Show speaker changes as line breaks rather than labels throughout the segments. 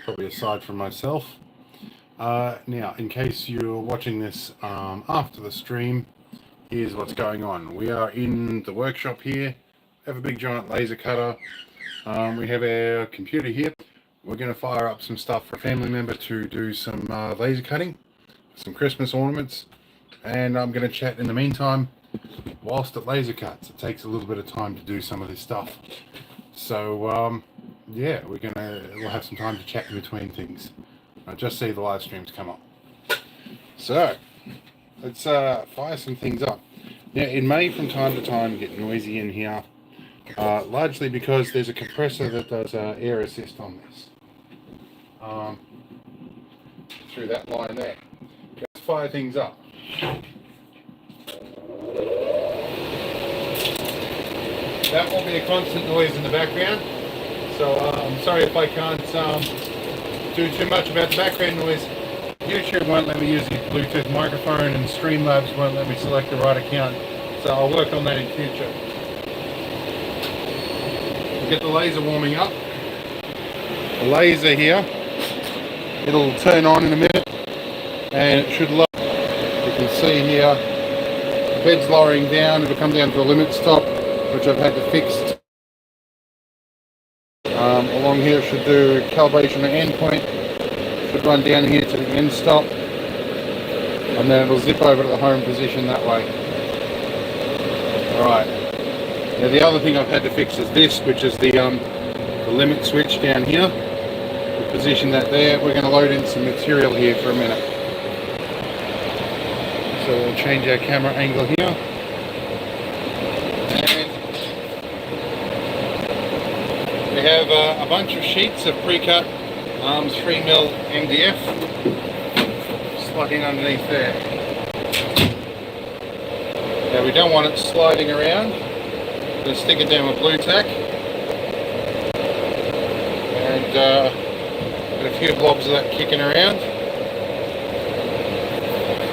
probably aside from myself. Now, in case you're watching this after the stream, here's what's going on. We are in the workshop here. We have a big giant laser cutter. We have our computer here. We're going to fire up some stuff for a family member to do some laser cutting, some Christmas ornaments, and I'm going to chat in the meantime whilst it laser cuts. It takes a little bit of time to do some of this stuff. So yeah, we'll have some time to chat in between things. I just see the live streams come up. So let's fire some things up. Now, it may from time to time get noisy in here, largely because there's a compressor that does air assist on this. Through that line there. Let's fire things up. That will be a constant noise in the background, so I'm sorry if I can't do too much about the background noise. YouTube won't let me use the Bluetooth microphone, and Streamlabs won't let me select the right account, so I'll work on that in future. We'll get the laser warming up. The laser here, it'll turn on in a minute, and it should lower. You can see here, the bed's lowering down. It'll come down to the limit stop, which I've had to fix. Along here should do calibration of endpoint. Should run down here to the end stop, and then it'll zip over to the home position that way. Alright. Now the other thing I've had to fix is this, which is the limit switch down here. We'll position that there. We're going to load in some material here for a minute. So we'll change our camera angle here. We have a bunch of sheets of pre-cut 3mm MDF. Slide in underneath there. Now we don't want it sliding around. We're going to stick it down with blue tack. And got a few blobs of that kicking around.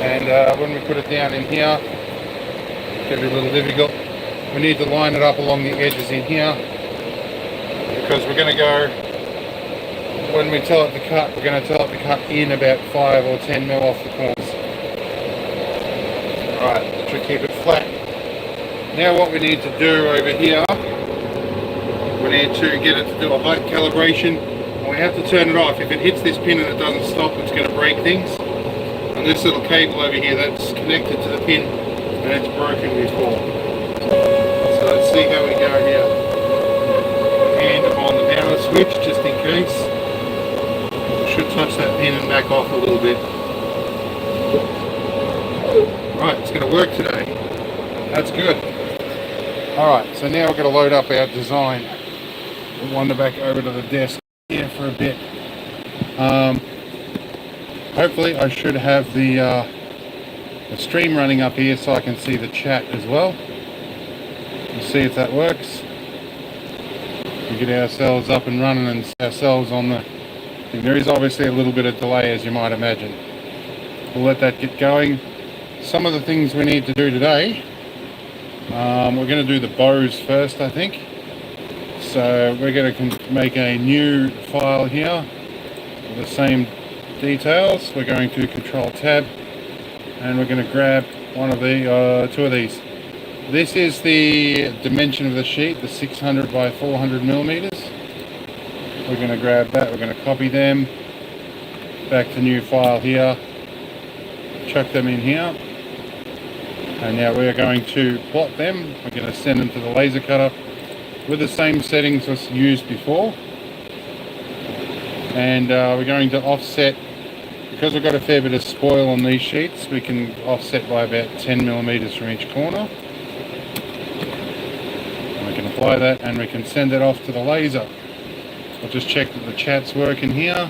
And when we put it down in here, it's going to be a little difficult. We need to line it up along the edges in here, because we're going to go, when we tell it to cut, we're going to tell it to cut in about 5 or 10 mil off the corners. Alright, that should keep it flat. Now what we need to do over here, we need to get it to do a height calibration, and we have to turn it off. If it hits this pin and it doesn't stop, it's going to break things. And this little cable over here, that's connected to the pin, and it's broken before. So let's see how we go here. And on the power switch, just in case. Should touch that pin and back off a little bit. Right, it's going to work today. That's good. Alright, so now we're going to load up our design. We'll wander back over to the desk here for a bit. Hopefully I should have the stream running up here so I can see the chat as well. We'll see if that works. We get ourselves up and running and ourselves on the thing. There is obviously a little bit of delay, as you might imagine. We'll let that get going. Some of the things we need to do today, we're going to do the bows first, I think. So we're going to make a new file here with the same details. We're going to Control Tab, and we're going to grab one of the two of these. This is the dimension of the sheet, the 600 by 400 millimeters. We're going to grab that. We're going to copy them back to new file here, chuck them in here, and now we're going to plot them. We're going to send them to the laser cutter with the same settings as used before, and we're going to offset. Because we've got a fair bit of spoil on these sheets, we can offset by about 10 millimeters from each corner. And we can apply that, and we can send it off to the laser. I'll just check that the chat's working here.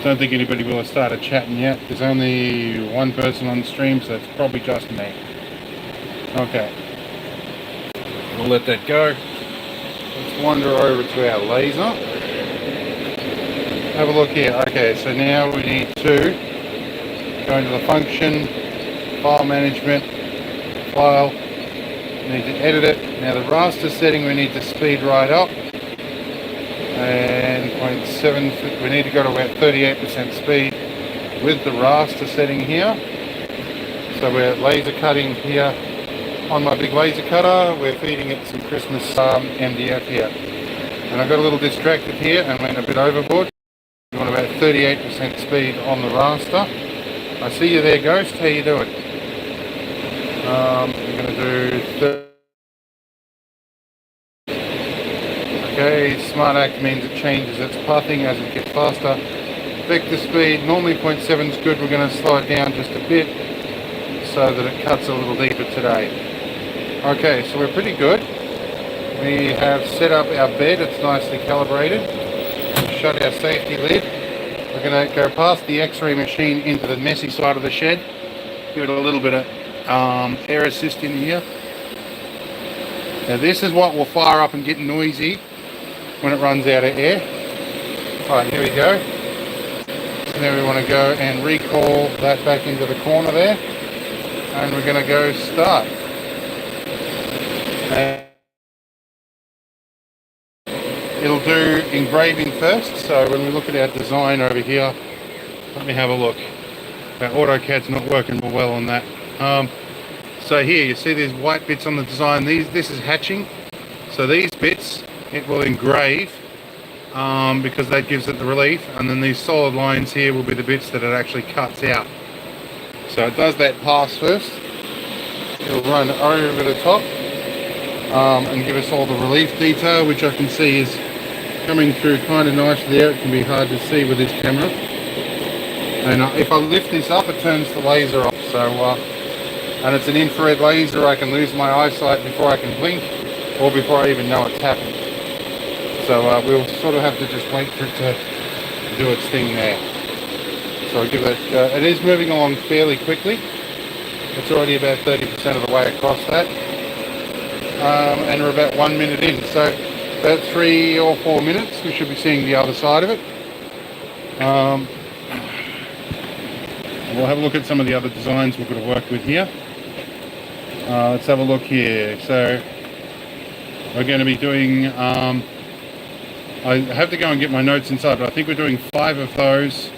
Don't think anybody will have started chatting yet. There's only one person on the stream, so that's probably just me. Okay. We'll let that go. Let's wander over to our laser. Have a look here. Okay, so now we need to go into the function, file management, file, we need to edit it. Now the raster setting we need to speed right up, and 0.7, we need to go to about 38% speed with the raster setting here. So we're laser cutting here on my big laser cutter. We're feeding it some Christmas MDF here. And I got a little distracted here and went a bit overboard. We want about 38% speed on the raster. I see you there, Ghost. How you doing? We're going to do okay, Smart Act means it changes its pathing as it gets faster. Vector speed, normally 0.7 is good. We're going to slow it down just a bit so that it cuts a little deeper today. Okay, so we're pretty good. We have set up our bed, it's nicely calibrated. We've shut our safety lid. We're going to go past the X-ray machine into the messy side of the shed. Give it a little bit of air assist in here. Now this is what will fire up and get noisy when it runs out of air. Alright, here we go. So now we want to go and recall that back into the corner there. And we're going to go start. And it'll do engraving first. So when we look at our design over here, let me have a look. Our AutoCAD's not working well on that. So here you see these white bits on the design. This is hatching. So these bits it will engrave because that gives it the relief, and then these solid lines here will be the bits that it actually cuts out. So it does that pass first. It'll run over the top and give us all the relief detail, which I can see is coming through kind of nicely there. It can be hard to see with this camera. And if I lift this up, it turns the laser off. So and it's an infrared laser. I can lose my eyesight before I can blink, or before I even know it's happened. So we'll sort of have to just wait for it to do its thing there. So I'll give it, it is moving along fairly quickly. It's already about 30% of the way across that. And we're about 1 minute in. So about 3 or 4 minutes, we should be seeing the other side of it. We'll have a look at some of the other designs we're going to work with here. Let's have a look here. So we're going to be doing, I have to go and get my notes inside, but I think we're doing 5 of those,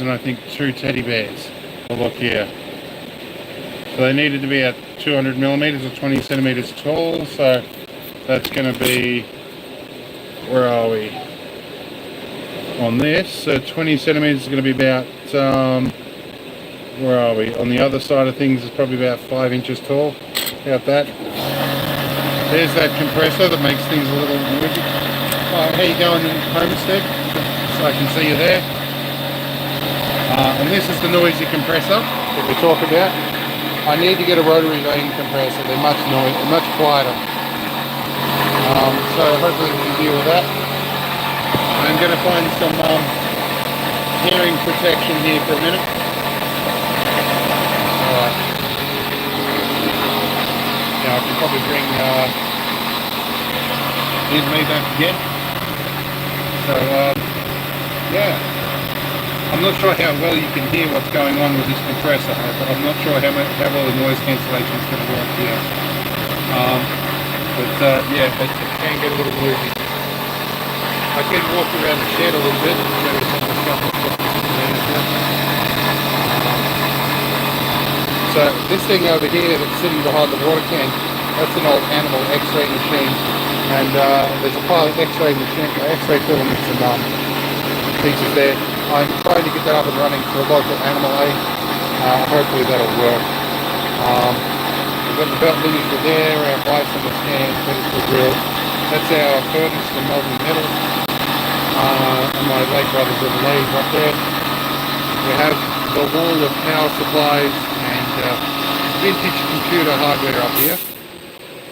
and I think 2 teddy bears. We'll look here. So they needed to be at 200 millimeters or 20 centimeters tall, so that's going to be, where are we? On this, so 20 centimeters is going to be about, where are we? On the other side of things is probably about 5 inches tall. About that. There's that compressor that makes things a little noisy. How you going, Homestead? So I can see you there. And this is the noisy compressor that we talk about. I need to get a rotary vane compressor. They're much quieter. So hopefully we can deal with that. I'm going to find some hearing protection here for a minute. Alright. Now I can probably bring his me back again. So yeah. I'm not sure how well you can hear what's going on with this compressor, but I'm not sure how well the noise cancellation is going to work here. Yeah, it can get a little noisy. I can walk around the shed a little bit and show you some of the stuff that's got So this thing over here that's sitting behind the water can, that's an old animal X-ray machine, and there's a pile of X-ray filaments and pieces there. I'm trying to get that up and running for a local animal aid. Hopefully that'll work. We've got the belt lineage for there, our bison the stand, the grill. That's our furnace for molten metal. And my late brothers are the lathe up there. We have the wall of power supplies and vintage computer hardware up here.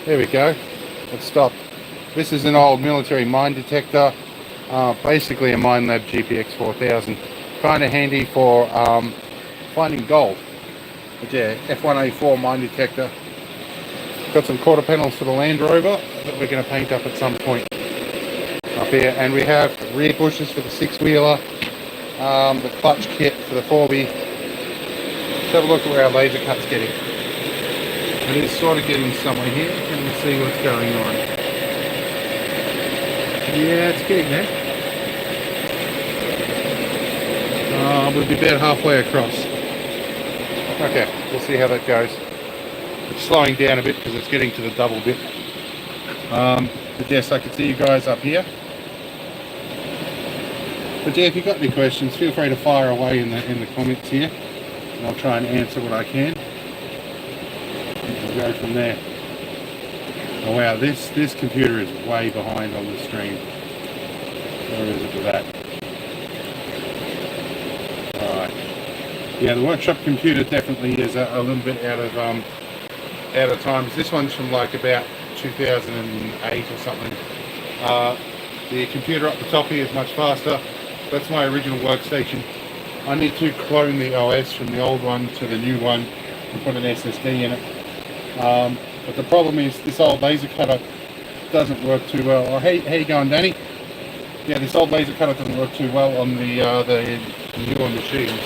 There we go. Let's stop. This is an old military mine detector. Basically a Minelab GPX 4000. Kind of handy for finding gold. But yeah, F1A4 mine detector. Got some quarter panels for the Land Rover that we're going to paint up at some point up here. And we have rear bushes for the 6-wheeler, the clutch kit for the 4B. Let's have a look at where our laser cut's getting. It is sort of getting somewhere here. Can we see what's going on? Yeah, it's getting there. We'll be about halfway across. Okay, we'll see how that goes. It's slowing down a bit because it's getting to the double bit. But yes, I can see you guys up here. But yeah, if you've got any questions, feel free to fire away in the comments here, and I'll try and answer what I can. We'll go from there. Oh wow, this computer is way behind on the stream. Where is it with that? Alright. Yeah, the workshop computer definitely is a little bit out of times. This one's from like about 2008 or something. The computer up the top here is much faster. That's my original workstation. I need to clone the OS from the old one to the new one and put an SSD in it. But the problem is this old laser cutter doesn't work too well. Oh, hey, how you going, Danny? Yeah, this old laser cutter doesn't work too well on the newer machines.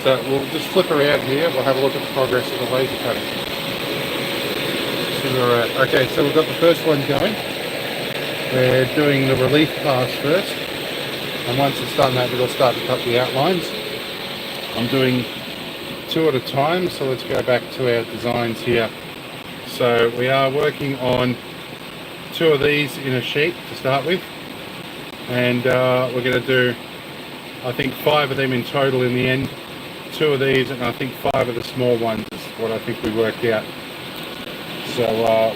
So we'll just flip around here. We'll have a look at the progress of the laser cutting. See where we're at. Okay, so we've got the first one going. We're doing the relief pass first. And once it's done that, we'll start to cut the outlines. I'm doing 2 at a time, so let's go back to our designs here. So we are working on 2 of these in a sheet to start with, and we're going to do, I think, 5 of them in total in the end. 2 of these, and I think 5 of the small ones is what I think we worked out. So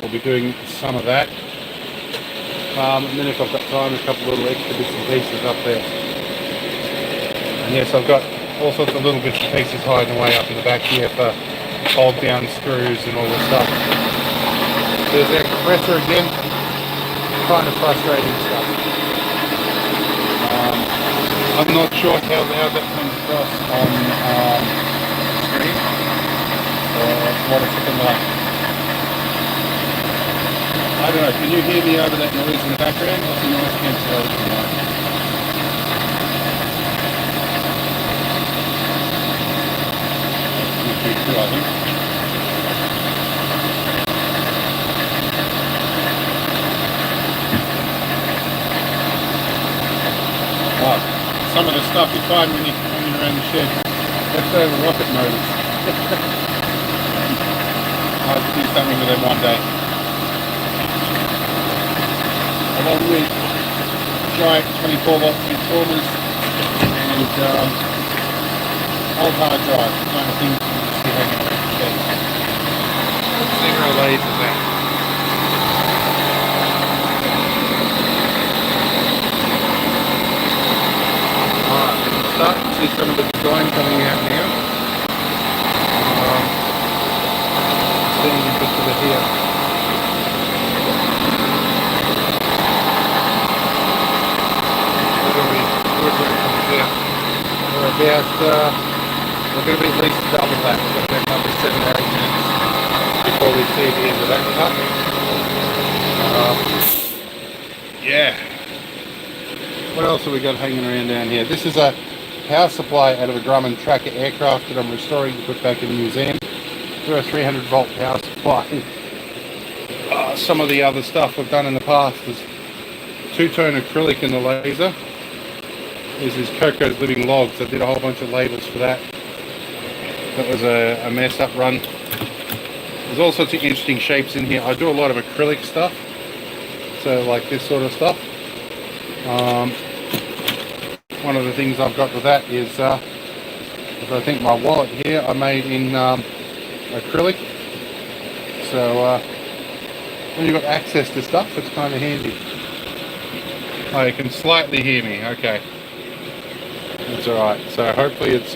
we'll be doing some of that, and then if I've got time, a couple of little extra bits and pieces up there. And yes, I've got all sorts of little bits and pieces hiding away up in the back here for hold down screws and all this stuff. There's our compressor again, kind of frustrating stuff. I'm not sure how loud that comes across on screen, or what it's looking like. I don't know, can you hear me over that noise in the background? What's the noise cancellation like? Too, I think. Some of the stuff you find when you're around the shed, that's over rocket motors. I'll have to do something with them one day. Along with giant 24-volt transformers and old hard drive, the kind of things you can see hanging around the shed. Let's see where our lasers at. Start to see some of the design coming out now. Seeing a bit of it here. We're going to be at least double that. We're going to be another 7 or 8 minutes before we see the end of that cut. Yeah. What else have we got hanging around down here? This is a power supply out of a Grumman Tracker aircraft that I'm restoring to put back in the museum. Through a 300-volt power supply. Some of the other stuff I've done in the past is 2-tone acrylic in the laser. This is Coco's Living Logs. I did a whole bunch of labels for that. That was a messed up run. There's all sorts of interesting shapes in here. I do a lot of acrylic stuff, so like this sort of stuff. One of the things I've got with that is I think my wallet here I made in acrylic. So when you've got access to stuff, it's kind of handy. Oh, you can slightly hear me. Okay, that's all right. So hopefully it's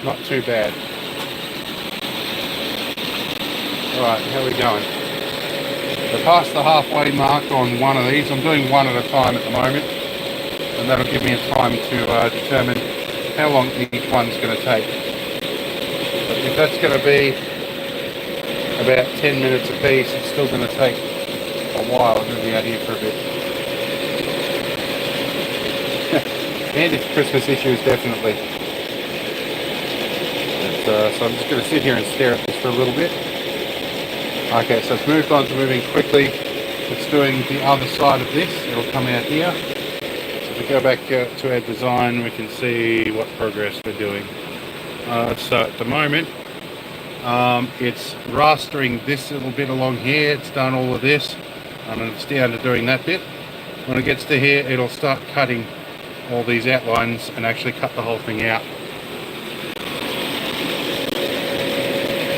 not too bad. All right, how are we going? So past the halfway mark on one of these. I'm doing 1 at a time at the moment, and that'll give me a time to determine how long each one's going to take. But if that's going to be about 10 minutes a piece, it's still going to take a while. I'm going to be out here for a bit. And it's Christmas issues, definitely. But, so I'm just going to sit here and stare at this for a little bit. Okay, so it's moved on to moving quickly. it's doing the other side of this. It'll come out here. So if we go back to our design, we can see what progress we're doing. So at the moment, it's rastering this little bit along here. It's done all of this, and it's down to doing that bit. When it gets to here, it'll start cutting all these outlines and actually cut the whole thing out.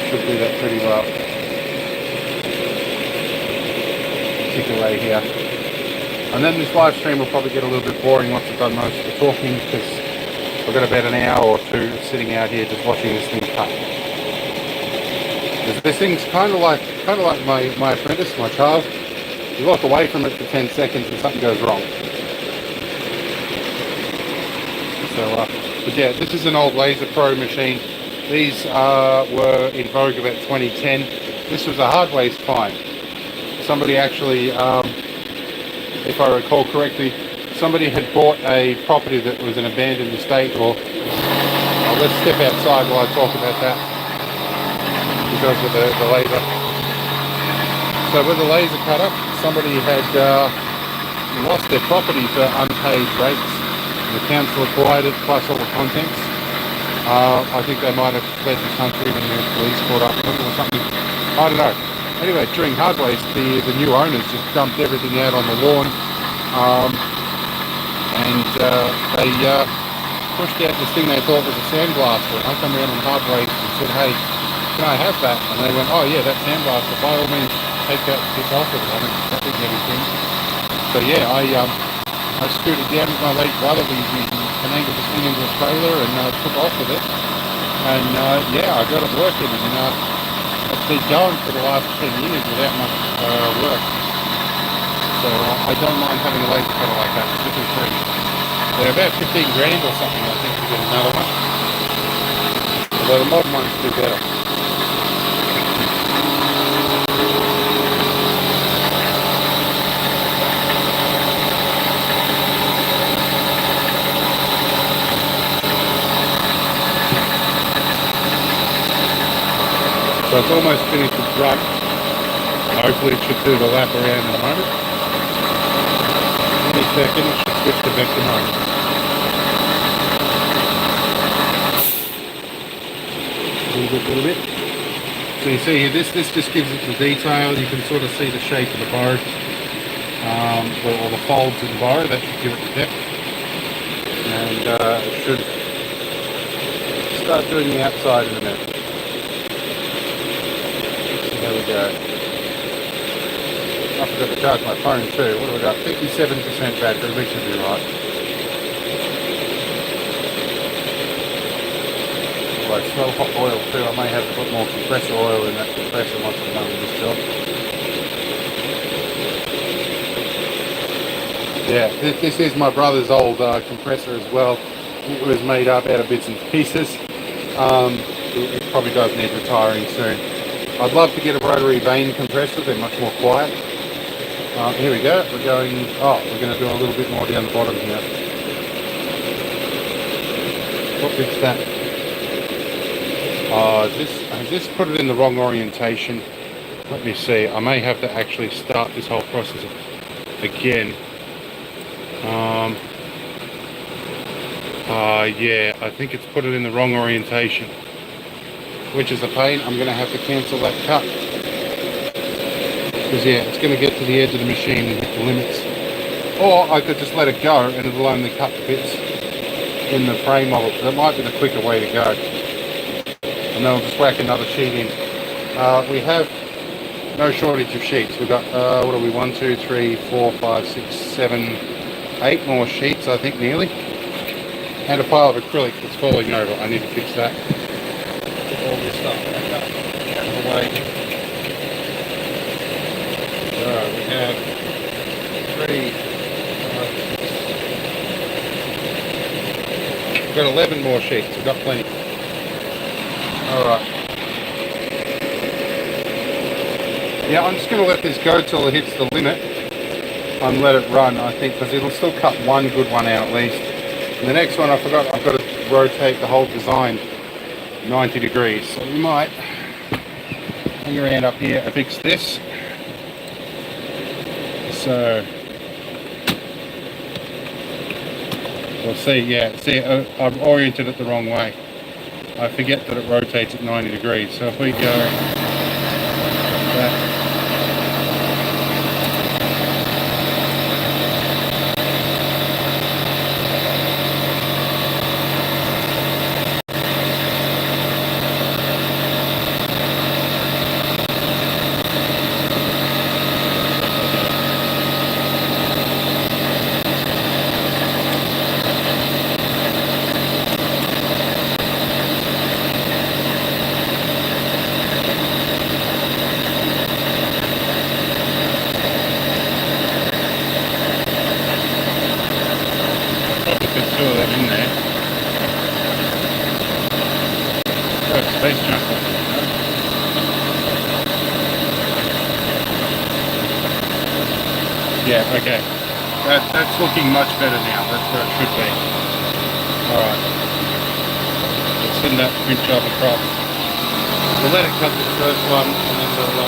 Should do that pretty well. Tick away here. And then this live stream will probably get a little bit boring once I've done most of the talking, because I've got about an hour or two sitting out here just watching this thing cut. This thing's kind of like my apprentice, my child. You walk away from it for 10 seconds and something goes wrong. So, but yeah, this is an old Laser Pro machine. These were in vogue about 2010. This was a hard waste find. Somebody actually, if I recall correctly, somebody had bought a property that was an abandoned estate, or let's step outside while I talk about that, because of the laser. So with the laser cutter, somebody had lost their property for unpaid rates. The council acquired it, plus all the contents. I think they might have fled the country when the police caught up with them or something. I don't know. Anyway, during hard waste, the new owners just dumped everything out on the lawn, and they pushed out this thing they thought was a sandblaster. I come around on hard waste and said, "Hey, can I have that?" And they went, "Oh yeah, that's sandblaster. By all means, take that piss off of it. I mean, that big heavy thing." So yeah, I screwed it down with my late brother. We finagled this thing into a trailer and took off with it. And yeah, I got it working. And it's been going for the last 10 years without much work. So I don't mind having a laser cutter like that. This is free. They're about 15 grand or something, I think, to get another one. Although the modern ones do better. So it's almost finished its run. Hopefully it should do the lap around in a moment. Any second it should switch to vector mode. Little bit. So you see here, this just gives it the detail. You can sort of see the shape of the bow, or the folds in the bow. That should give it the depth. And it should start doing the outside in a minute. There we go. I forgot to charge my phone too. What have we got? 57% battery. We should be right. Oh, I smell hot oil too. I may have to put more compressor oil in that compressor once I'm done with this job. Yeah, this is my brother's old compressor as well. It was made up out of bits and pieces. It probably does need retiring soon. I'd love to get a rotary vane compressor. They're much more quiet. Here we go. We're going to do a little bit more down the bottom here. What bit's that? I just put it in the wrong orientation. Let me see. I may have to actually start this whole process again. Yeah, I think it's put it in the wrong orientation, which is a pain. I'm going to have to cancel that cut, because yeah, it's going to get to the edge of the machine and hit the limits. Or I could just let it go and it'll only cut the bits in the frame of it. That might be the quicker way to go. And then I'll just whack another sheet in. We have no shortage of sheets. We've got, what are we, 1, 2, 3, 4, 5, 6, 7, 8 more sheets, I think, nearly. And a pile of acrylic that's falling over. I need to fix that. All this stuff back up, out of the way. So we have 3, we've got 11 more sheets. We've got plenty. Alright. Yeah, I'm just going to let this go till it hits the limit and let it run, I think, because it'll still cut one good one out at least. And the next one, I forgot, I've got to rotate the whole design 90 degrees. So we might hang around up here and fix this. So we'll see. Yeah, see, I've oriented it the wrong way. I forget that it rotates at 90 degrees. So if we go that. In there. Oh, space junk. Yeah, okay. That's looking much better now. That's where it should be. Alright. Let's send that print job across. We'll let it cut this first one and then we'll go.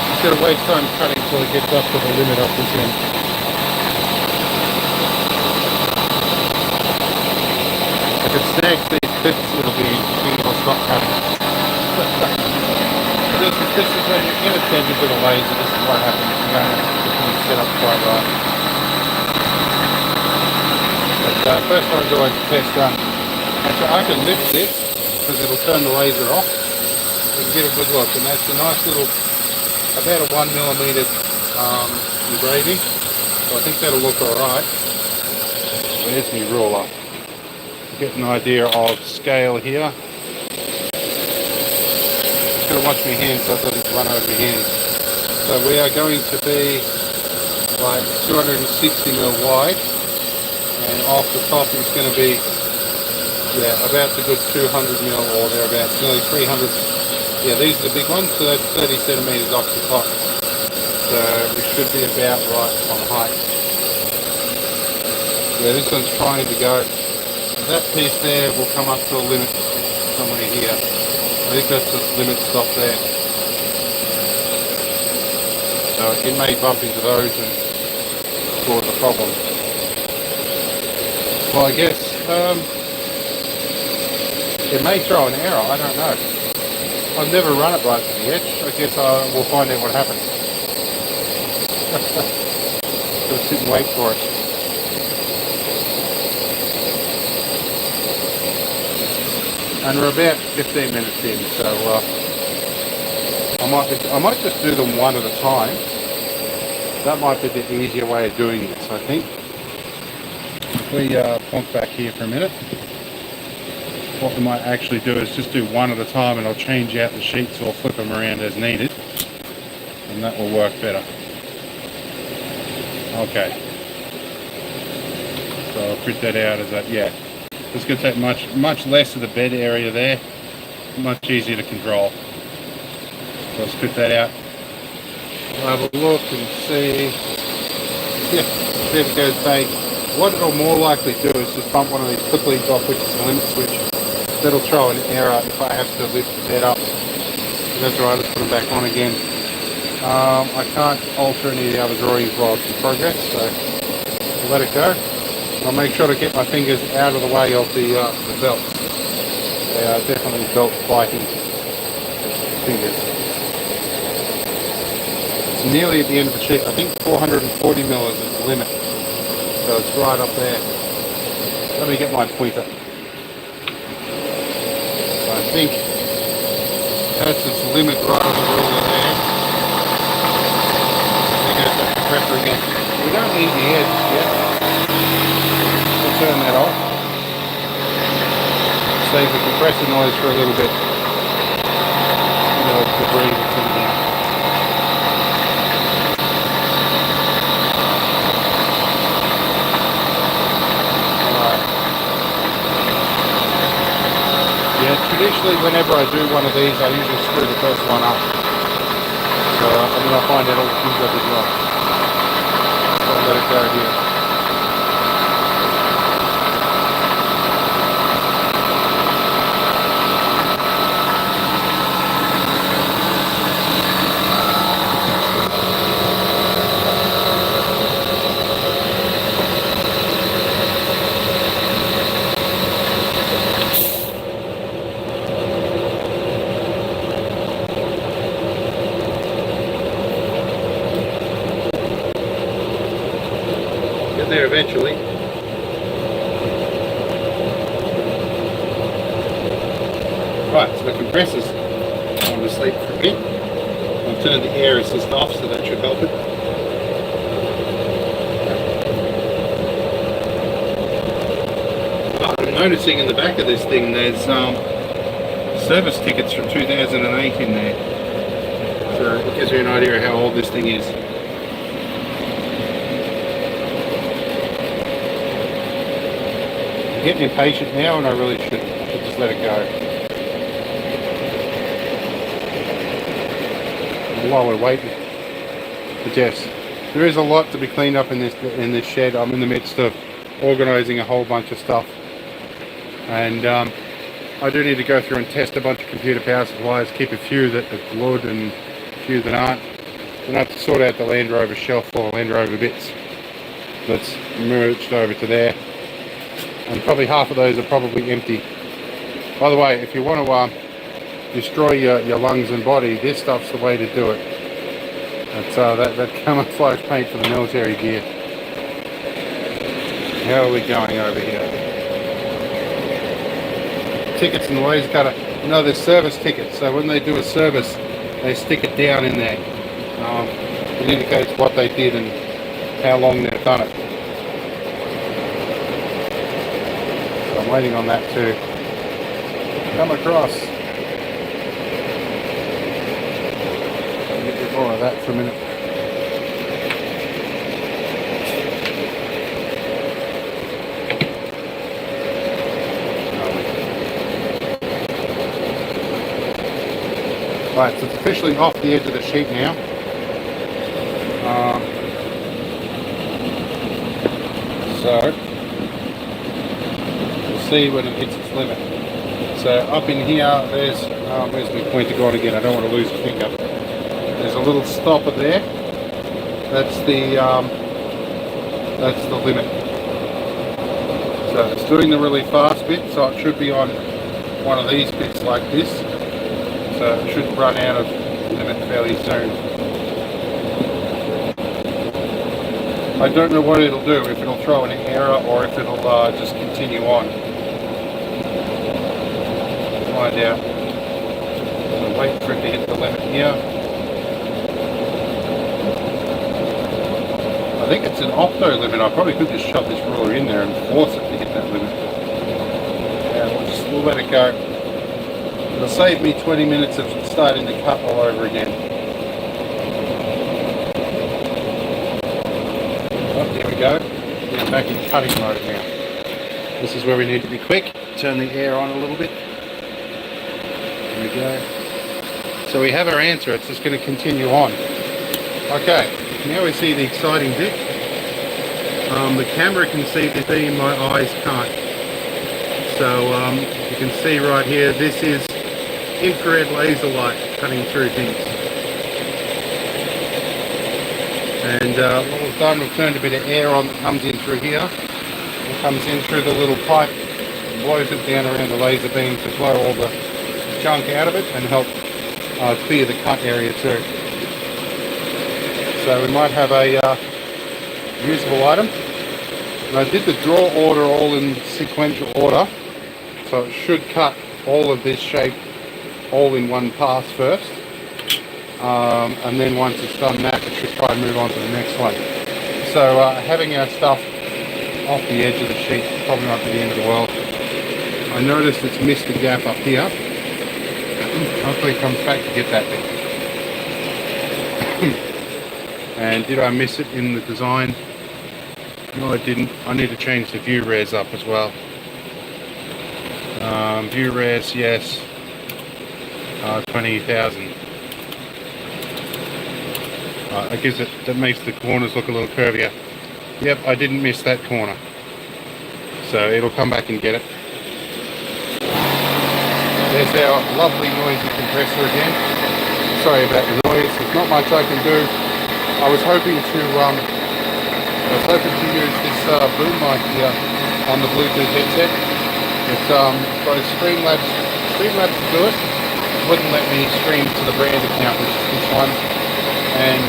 Just gonna waste time cutting until it gets up to the limit of this end. If it snags these bits, it'll stop cutting. This is when you're inattentive with a laser, this is what happens. You don't have everything set up quite right. But first I'm going to test actually I can lift this because it'll turn the laser off. You can get a good look, and that's a nice little, about a 1mm engraving. So I think that'll look alright. There's my ruler. Get an idea of scale here. Just gotta watch my hands so it doesn't run over my hands. So we are going to be like 260mm wide, and off the top is going to be about a good 200mm or thereabouts, nearly 300. Yeah, these are the big ones, so that's 30 centimeters off the top. So we should be about right on height. Yeah, this one's trying to go. That piece there will come up to a limit somewhere here. I think that's the limit stop there. So it may bump into those and cause a problem. Well, I guess it may throw an error, I don't know. I've never run it right to the edge. I guess we'll find out what happens. Just sit and wait for it. And we're about 15 minutes in, so I might just do them one at a time. That might be the easier way of doing this, I think. If we plonk back here for a minute, what we might actually do is just do one at a time, and I'll change out the sheets or flip them around as needed, and that will work better. Okay. So I'll print that out as that, yeah. It's going to take much less of the bed area there, much easier to control. So let's put that out. We'll have a look and see. Yeah, there it goes back. What it'll more likely do is just bump one of these clip leads off, which is the limit switch. That'll throw an error if I have to lift the bed up. That's alright, let's put them back on again. I can't alter any of the other drawings while it's in progress, so we'll let it go. I'll make sure to get my fingers out of the way of the belt. They are definitely belt biting fingers. It's nearly at the end of the sheet. I think 440mm is the limit. So it's right up there. Let me get my pointer. So I think that's its limit right on the ruler there. We're going to have to pressure again. We don't need the edge yet. Turn that off. Save the compressor noise for a little bit. The debris that's in here. Alright. Yeah, traditionally whenever I do one of these I usually screw the first one up. So and then I find out all the things I did wrong. So I'll let it go here. there eventually. Right, so the compressor's on to sleep for a bit. I'll turn the air assist off, so that should help it. I'm noticing in the back of this thing there's service tickets from 2008 in there. So it gives you an idea of how old this thing is. I'm getting impatient now, and I really should just let it go. While we're waiting. But yes, there is a lot to be cleaned up in this shed. I'm in the midst of organising a whole bunch of stuff, and I do need to go through and test a bunch of computer power supplies, keep a few that are good and a few that aren't. Then I have to sort out the Land Rover shelf full of Land Rover bits that's merged over to there, and probably half of those are probably empty. By the way, if you want to destroy your lungs and body, this stuff's the way to do it. That's that camouflage paint for the military gear. How are we going over here? Tickets and laser cutter. No, there's service tickets. So when they do a service, they stick it down in there. It indicates what they did and how long they've done it. So I'm waiting on that to come across. More of that for a minute. Right, so it's officially off the edge of the sheet now. So we'll see when it hits its limit. So up in here, there's where's my pointer gone again? I don't want to lose a finger. There's a little stopper there. That's the limit. So it's doing the really fast bit, so it should be on one of these bits like this. So it should run out of limit fairly soon. I don't know what it'll do, if it'll throw an error or if it'll just continue on. Find out. So wait for it to hit the limit here. I think it's an opto limit. I probably could just shove this ruler in there and force it to hit that limit. Yeah, we'll let it go. It'll save me 20 minutes of starting to cut all over again. Oh, there we go. We're back in cutting mode now. This is where we need to be quick. Turn the air on a little bit. There we go. So we have our answer. It's just going to continue on. Okay. Now we see the exciting bit. The camera can see the thing, my eyes can't. So you can see right here, this is infrared laser light cutting through things. And what we've done, we've turned a bit of air on that comes in through here. It comes in through the little pipe, blows it down around the laser beam to blow all the junk out of it and help clear the cut area too. So we might have a usable item. And I did the draw order all in sequential order, so it should cut all of this shape all in one pass first, and then once it's done that, it should try and move on to the next one. So having our stuff off the edge of the sheet is probably not the end of the world. I noticed it's missed a gap up here. Hopefully it comes back to get that bit. And did I miss it in the design? No, I didn't. I need to change the view res up as well. View res, yes. 20,000. That makes the corners look a little curvier. Yep, I didn't miss that corner. So it'll come back and get it. There's our lovely noisy compressor again. Sorry about the noise. There's not much I can do. I was hoping to use this boom mic here on the Bluetooth headset. But both Streamlabs to do it. Wouldn't let me stream to the brand account, which is this one. And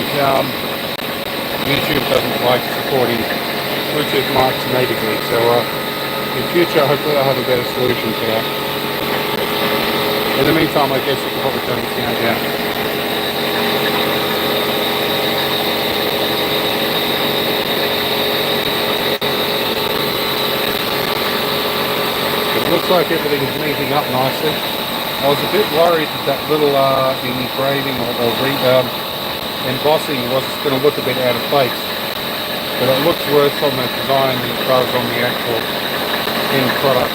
YouTube doesn't like supporting Bluetooth mics natively. So in future, hopefully I'll have a better solution for that. In the meantime, I guess you can probably turn the sound down. It looks like everything's meeting up nicely. I was a bit worried that little engraving or embossing was going to look a bit out of place, but it looks worse on the design than it does on the actual end product.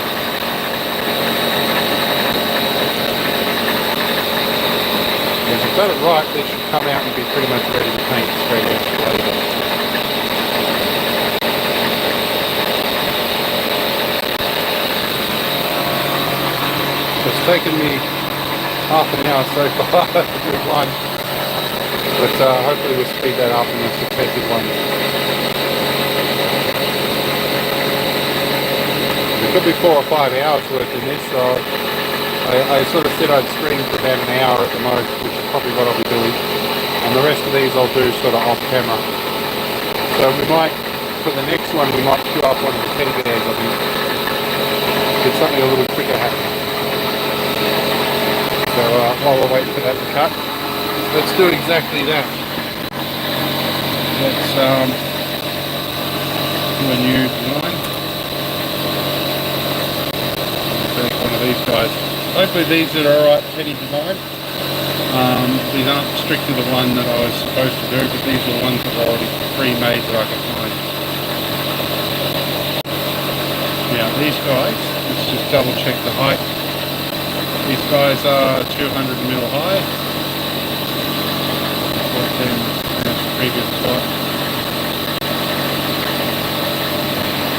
If I've got it right, this should come out and be pretty much ready to paint straight out later. It's taken me half an hour so far to do one, but hopefully we'll speed that up in the successive one. It could be 4 or 5 hours worth in this, so I sort of said I'd stream for about an hour at the most, which is probably what I'll be doing, and the rest of these I'll do sort of off camera. So we might, for the next one, we might queue up one of the teddy bears, I think. Get something a little quicker happening. So while we're waiting for that to cut, let's do exactly that. Let's do a new design. Take one of these guys. Hopefully these are alright teddy design. These aren't strictly the one that I was supposed to do, but these are the ones that are already pre-made that I can find. Now these guys, let's just double check the height. These guys are 200 mil high. 14 minutes previous slot.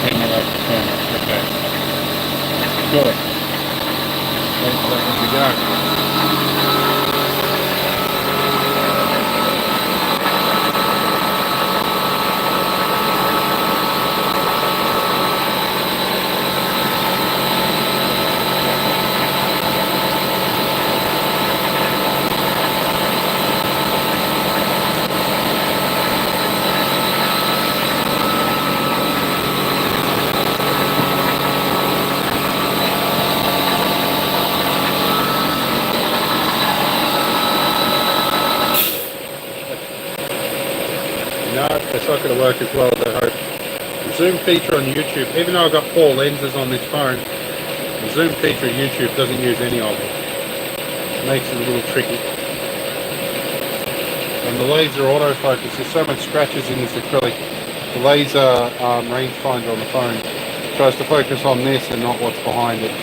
10 mil over 10. Okay. Good. Let's let it go. It's not going to work as well as I hope. The zoom feature on YouTube, even though I've got 4 lenses on this phone, the zoom feature on YouTube doesn't use any of them. It makes it a little tricky. And the laser autofocus, there's so much scratches in this acrylic. The laser rangefinder on the phone tries to focus on this and not what's behind it.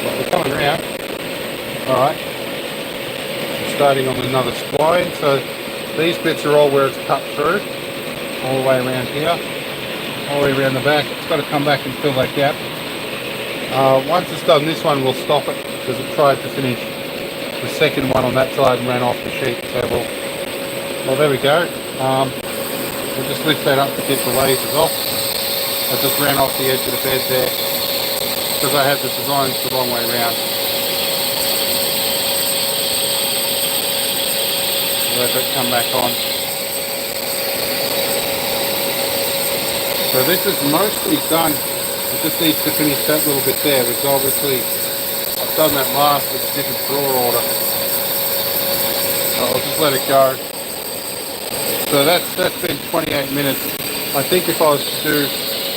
But we're coming around. Alright. Starting on another spline, so these bits are all where it's cut through, all the way around here, all the way around the back. It's got to come back and fill that gap. Once it's done, this one will stop it because it tried to finish the second one on that side and ran off the sheet. So well there we go. We'll just lift that up to get the lasers off. I just ran off the edge of the bed there because I had the designs the wrong way around. Let it come back on. So this is mostly done. It just needs to finish that little bit there, which obviously I've done that last with a different drawer order. So I'll just let it go. So that's been 28 minutes. I think if I was to do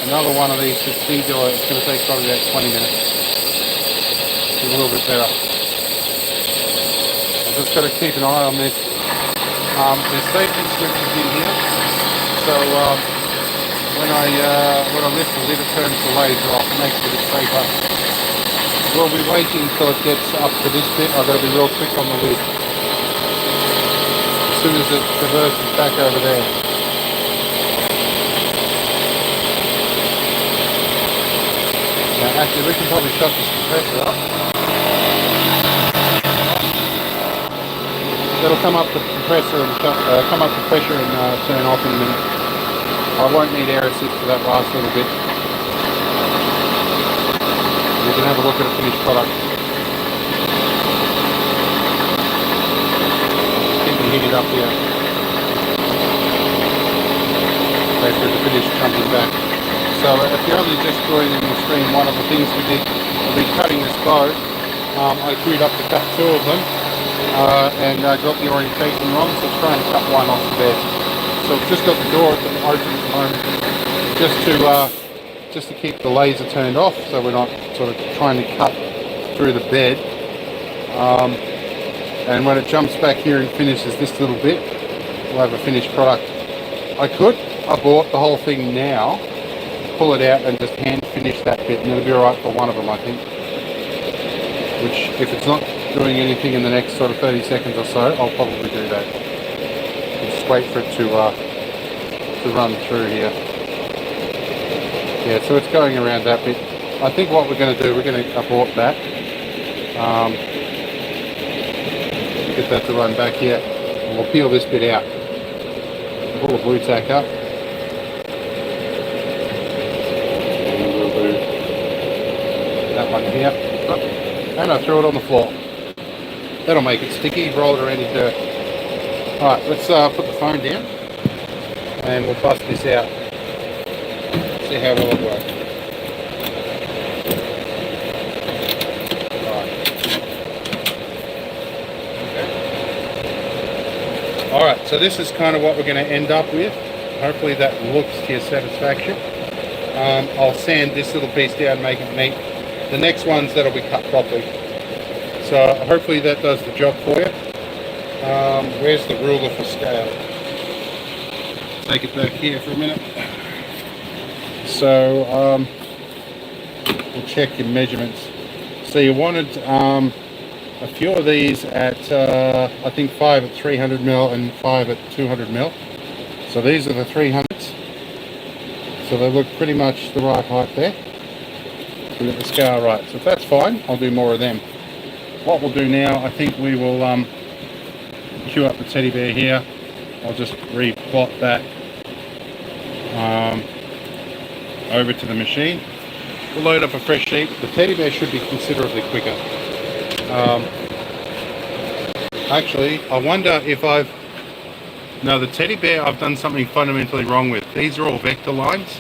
another one of these procedure, it's going to take probably about 20 minutes. It's a little bit better. I've just got to keep an eye on this. There's safety switches in here, so when I lift the lid, it turns the laser off and makes it a bit safer. We'll be waiting until it gets up to this bit. I've got to be real quick on the lid. As soon as it traverses back over there. Now actually we can probably shut this compressor up. It'll come up the compressor and come up the pressure and turn off in a minute. I won't need air assist for that last little bit. You can have a look at the finished product. Keep me heated up here. wait for it to finish jumping back. So if you're only just joining the stream, one of the things we did, I'll be cutting this bow. I queued up to cut 2 of them and got the orientation wrong, so try and cut one off the bed. So I've just got the door open at the moment, just to keep the laser turned off, so we're not sort of trying to cut through the bed. And when it jumps back here and finishes this little bit, we'll have a finished product. I bought the whole thing now, pull it out and just hand finish that bit, and it'll be alright for one of them, I think. Which, if it's not doing anything in the next sort of 30 seconds or so, I'll probably do that. Just wait for it to run through here. Yeah, so it's going around that bit. I think what we're going to do, we're going to abort that. Get that to run back here. And we'll peel this bit out. Pull the blue tack up. And we'll do that one here. And I threw it on the floor. That'll make it sticky, roll it around in dirt. Alright, let's put the phone down and we'll bust this out. See how well it works. Okay. Alright, so this is kind of what we're going to end up with. Hopefully that looks to your satisfaction. I'll sand this little piece down, make it neat. The next ones that'll be cut properly. So hopefully that does the job for you. Where's the ruler for scale? Take it back here for a minute. So we'll check your measurements. So you wanted a few of these at I think 5 at 300 mil and 5 at 200 mil. So these are the 300s. So they look pretty much the right height there. We get the scale right. So if that's fine, I'll do more of them. What we'll do now, I think we will queue up the teddy bear here. I'll just replot that over to the machine. We'll load up a fresh sheet. The teddy bear should be considerably quicker. Actually, I wonder if no, the teddy bear I've done something fundamentally wrong with. These are all vector lines.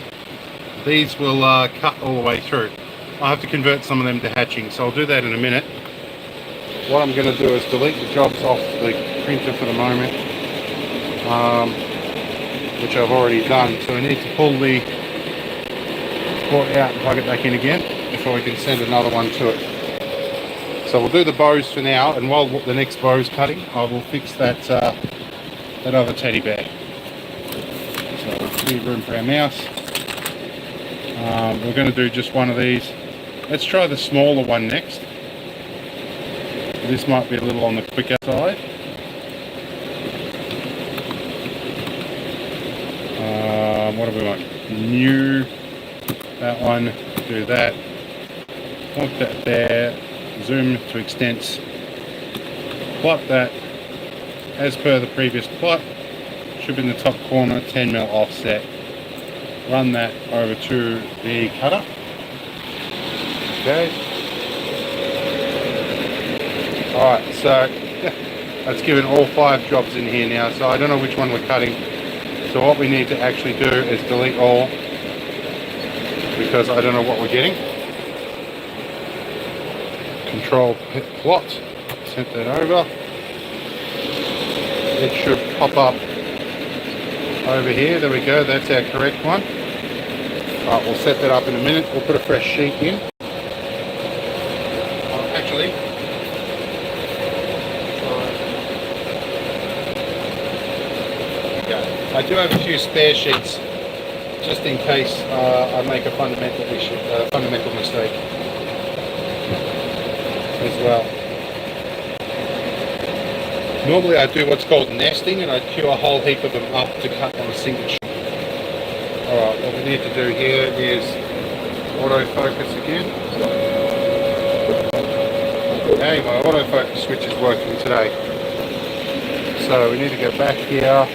These will cut all the way through. I'll have to convert some of them to hatching, so I'll do that in a minute. What I'm going to do is delete the jobs off the printer for the moment, which I've already done. So I need to pull the port out and plug it back in again before we can send another one to it. So we'll do the bows for now, and while the next bow's cutting, I will fix that other teddy bear. So leave room for our mouse. We're going to do just one of these. Let's try the smaller one next. This might be a little on the quicker side. What do we want? New. That one. Do that. Plug that there. Zoom to extents. Plot that as per the previous plot. Should be in the top corner, 10 mm offset. Run that over to the cutter. Okay. Alright, so that's given all 5 jobs in here now, so I don't know which one we're cutting. So what we need to actually do is delete all, because I don't know what we're getting. Control plot, set that over. It should pop up over here. There we go, that's our correct one. Alright, we'll set that up in a minute. We'll put a fresh sheet in. Actually, I do have a few spare sheets just in case I make a fundamental mistake as well. Normally I do what's called nesting, and I queue a whole heap of them up to cut on a single sheet. Alright, what we need to do here is autofocus again. Okay, my autofocus switch is working today. So we need to go back here.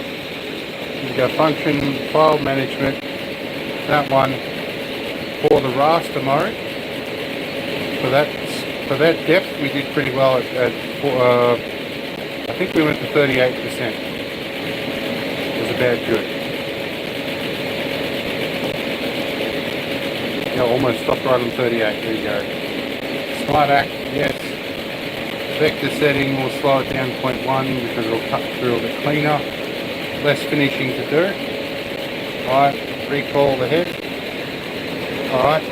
We need to go function, file management, that one for the raster mode. For that depth we did pretty well at I think we went to 38%. It was about good. Yeah, almost stopped right on 38. There you go. Smart act, yes. Vector setting, we'll slow it down 0.1 because it'll cut through a bit cleaner. Less finishing to do. Alright, recall the head. Alright,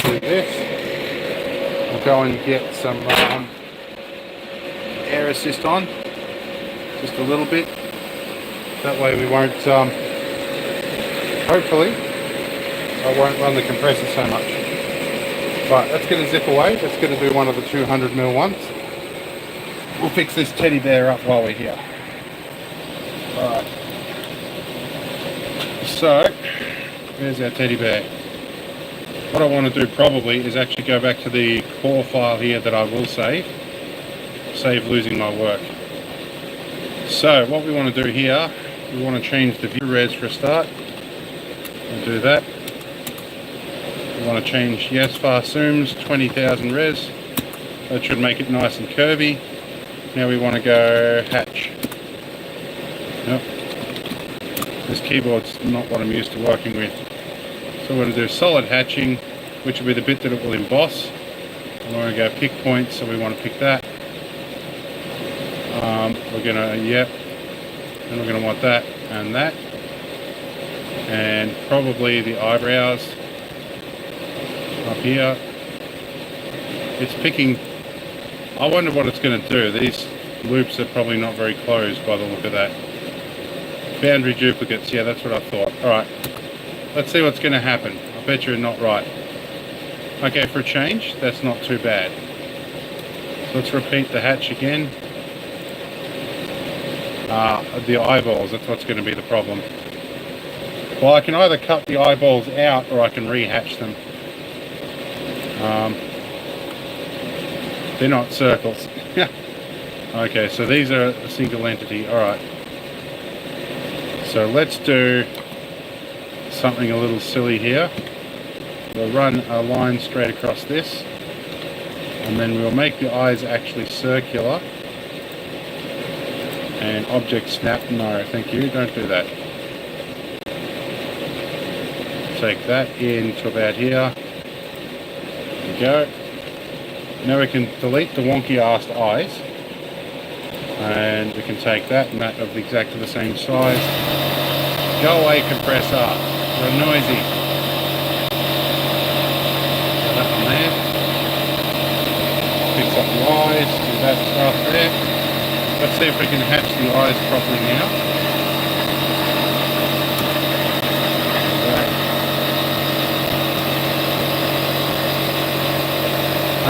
do this. We'll go and get some air assist on. Just a little bit. That way we won't, hopefully, I won't run the compressor so much. Right, that's going to zip away. That's going to do one of the 200mm ones. We'll fix this teddy bear up while we're here. Alright. So, there's our teddy bear. What I want to do probably is actually go back to the core file here that I will save losing my work. So, what we want to do here, we want to change the view res for a start. We'll do that. We want to change yes fast zooms 20,000 res. That should make it nice and curvy. Now we want to go hatch. Nope. This keyboard's not what I'm used to working with. So we're going to do solid hatching, which will be the bit that it will emboss. And we're going to go pick points, so we want to pick that. We're going to, yep. And we're going to want that and that. And probably the eyebrows up here. It's picking. I wonder what it's going to do. These loops are probably not very closed by the look of that. Boundary duplicates, yeah, that's what I thought. Alright, let's see what's going to happen. I bet you're not right. Okay, for a change, that's not too bad. Let's repeat the hatch again. The eyeballs, that's what's going to be the problem. Well, I can either cut the eyeballs out or I can rehatch them. They're not circles. Okay, so these are a single entity. Alright. So let's do something a little silly here. We'll run a line straight across this. And then we'll make the eyes actually circular. And object snap. No, thank you. Don't do that. Take that in to about here. There we go. Now we can delete the wonky ass eyes, and we can take that and that of exactly the same size. Go away, compressor. You're noisy. Put that one there. Fix up the eyes. Do that stuff there. Let's see if we can hatch the eyes properly now.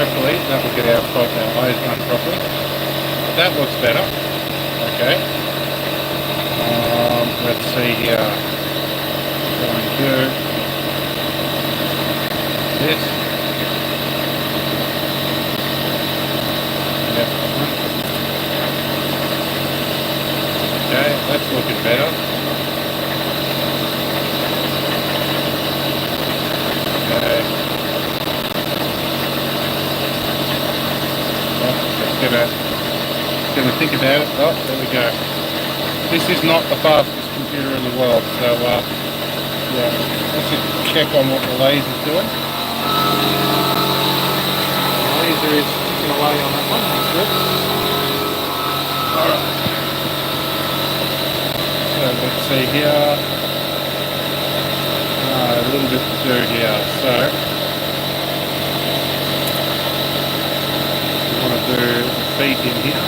Hopefully that will get our eyes done properly. That looks better. Okay. Let's see here. Going to do this. Yep. Okay, that's looking better. Okay. Gonna think about it. Oh, there we go. This is not the fastest computer in the world, so yeah, let's just check on what the laser's doing. The laser is ticking away on that one. That's good. Alright. So let's see here. A little bit to do here. So we want to do the feet in here.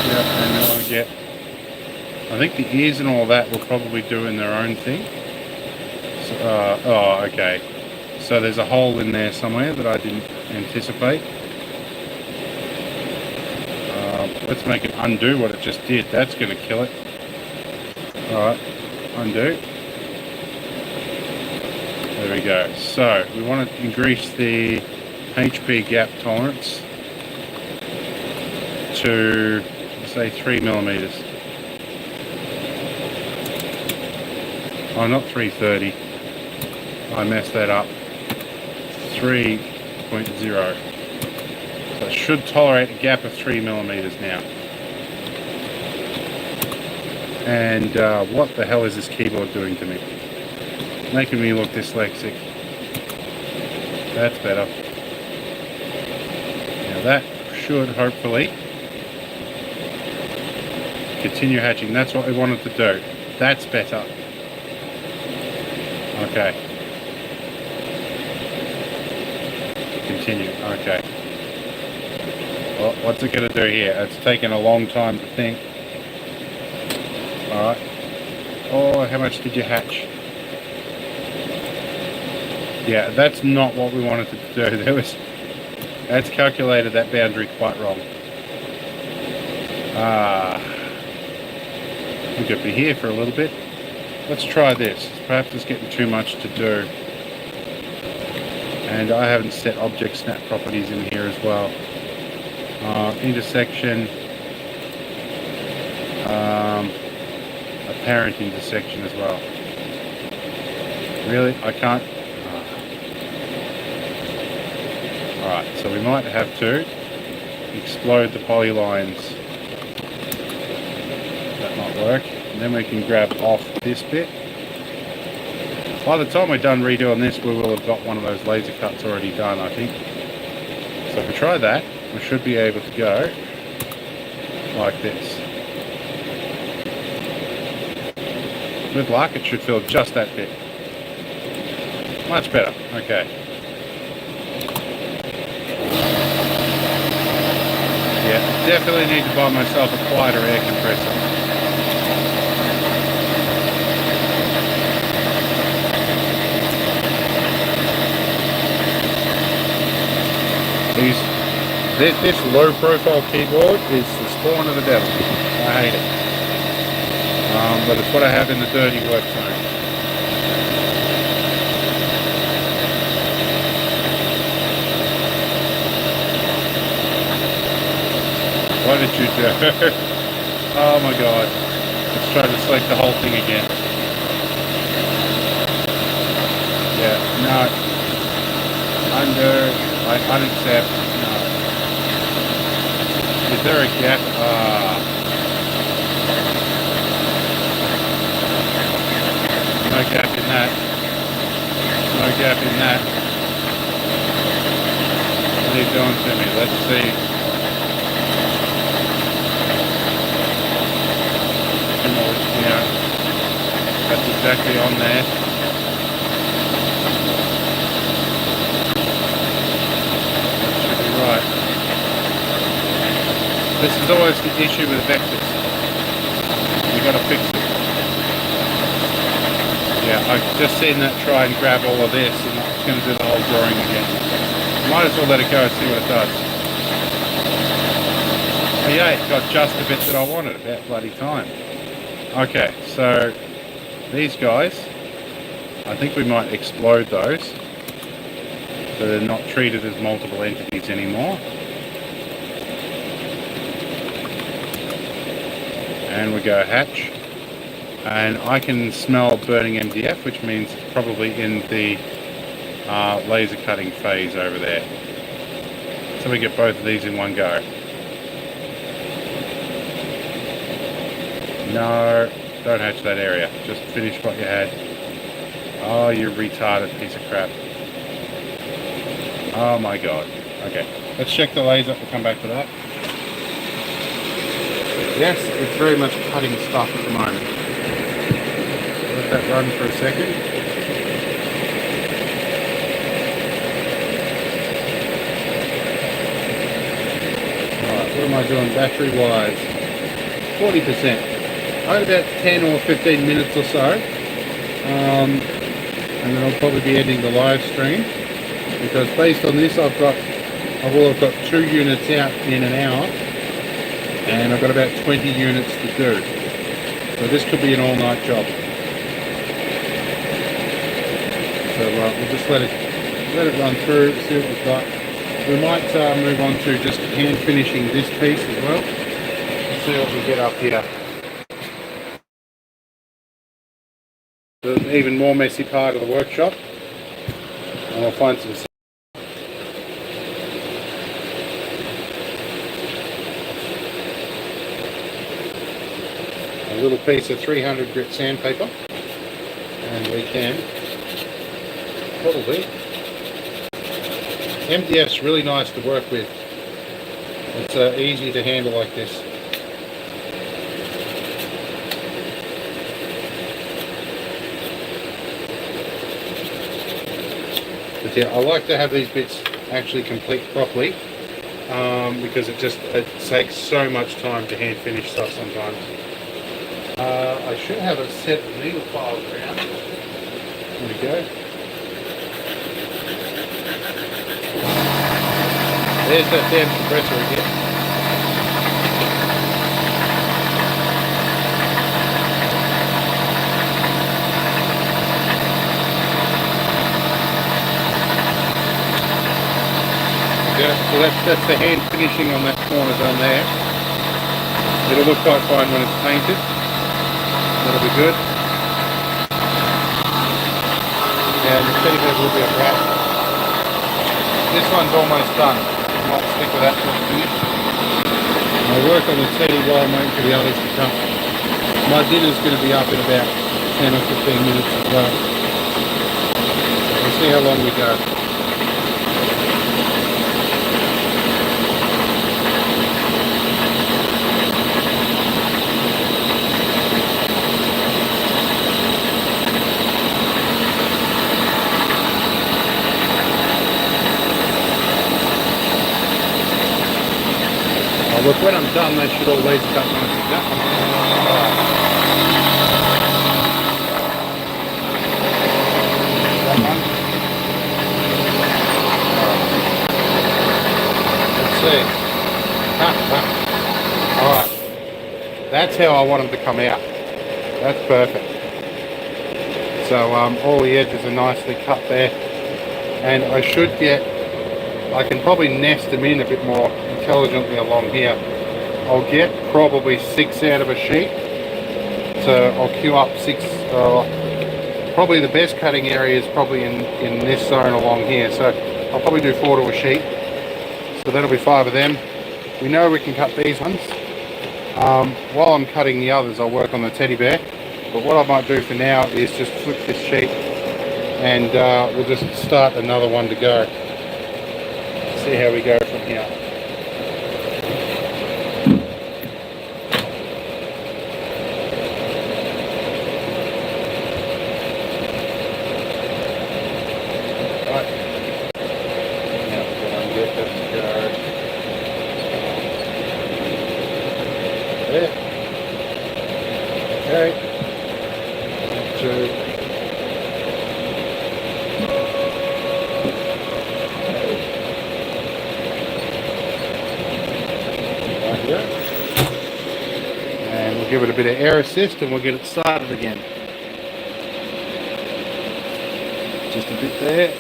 And then I'll get, I think the ears and all that will probably do in their own thing. So, oh, okay. So there's a hole in there somewhere that I didn't anticipate. Let's make it undo what it just did. That's going to kill it. Alright, undo. There we go. So we want to increase the HP gap tolerance to say 3mm. Oh, not 330. I messed that up. 3.0. So it should tolerate a gap of 3mm now. And what the hell is this keyboard doing to me? Making me look dyslexic. That's better. Now that should hopefully continue hatching. That's what we wanted to do. That's better. Okay. Continue. Okay. Well, what's it going to do here? It's taken a long time to think. Alright. Oh, how much did you hatch? Yeah, that's not what we wanted to do. That's calculated that boundary quite wrong. We could be here for a little bit. Let's try this. Perhaps it's getting too much to do. And I haven't set object snap properties in here as well. Intersection. Apparent intersection as well. Really? I can't. Alright, so we might have to explode the polylines. That might work. And then we can grab off this bit. By the time we're done redoing this, we will have got one of those laser cuts already done, I think. So if we try that, we should be able to go like this. With luck, it should fill just that bit. Much better. Okay. Yeah, definitely need to buy myself a quieter air compressor. This low profile keyboard is the spawn of the devil. I hate it. But it's what I have in the dirty work zone. What did you do? Oh my god. Let's try to select the whole thing again. Yeah, no. Under, I unaccept, no. Is there a gap? No gap in that. No gap in that. What are you doing to me? Let's see. Yeah, that's exactly on there. That should be right. This is always the issue with vectors. You've got to fix it. Yeah, I've just seen that try and grab all of this, and it's going to do the whole drawing again. Might as well let it go and see what it does. Oh yeah, it got just the bit that I wanted, about bloody time. Okay, so these guys, I think we might explode those so they're not treated as multiple entities anymore. And we go hatch. And I can smell burning MDF, which means it's probably in the laser cutting phase over there. So we get both of these in one go. No, don't hatch that area. Just finish what you had. Oh, you retarded piece of crap. Oh my god. Okay, let's check the laser. We'll come back to that. Yes, it's very much cutting stuff at the moment. Let that run for a second. Alright, what am I doing battery wise? 40%. I got about 10 or 15 minutes or so, and then I'll probably be ending the live stream, because based on this I will have got 2 units out in an hour, and I've got about 20 units to do, so this could be an all-night job. So we'll just let it run through, see what we've got. We might move on to just hand finishing this piece as well. Let's see what we get up here. An even more messy part of the workshop, and we'll find some. a little piece of 300 grit sandpaper, and we can probably... MDF's really nice to work with. It's easy to handle like this. But yeah, I like to have these bits actually complete properly, because it takes so much time to hand finish stuff sometimes. I should have a set of needle files around. There we go. There's that damn compressor again. Yeah, so that's the hand finishing on that corner done there. It'll look quite fine when it's painted. That'll be good. And the teddy bear will be a wrap. This one's almost done. I might stick with that till it's finished. I'll work on the teddy while I'm waiting for the others to come. My dinner's going to be up in about 10 or 15 minutes as well. We'll see how long we go. Look, when I'm done, they should all cut nice like that. Let's see. Alright. That's how I want them to come out. That's perfect. So all the edges are nicely cut there. And I can probably nest them in a bit more intelligently along here. I'll get probably 6 out of a sheet, so I'll queue up 6. Probably the best cutting area is probably in this zone along here, so I'll probably do 4 to a sheet, so that'll be 5 of them. We know we can cut these ones. While I'm cutting the others, I'll work on the teddy bear, but what I might do for now is just flip this sheet and we'll just start another one to go. See how we go from here. And we'll give it a bit of air assist and we'll get it started again. Just a bit there.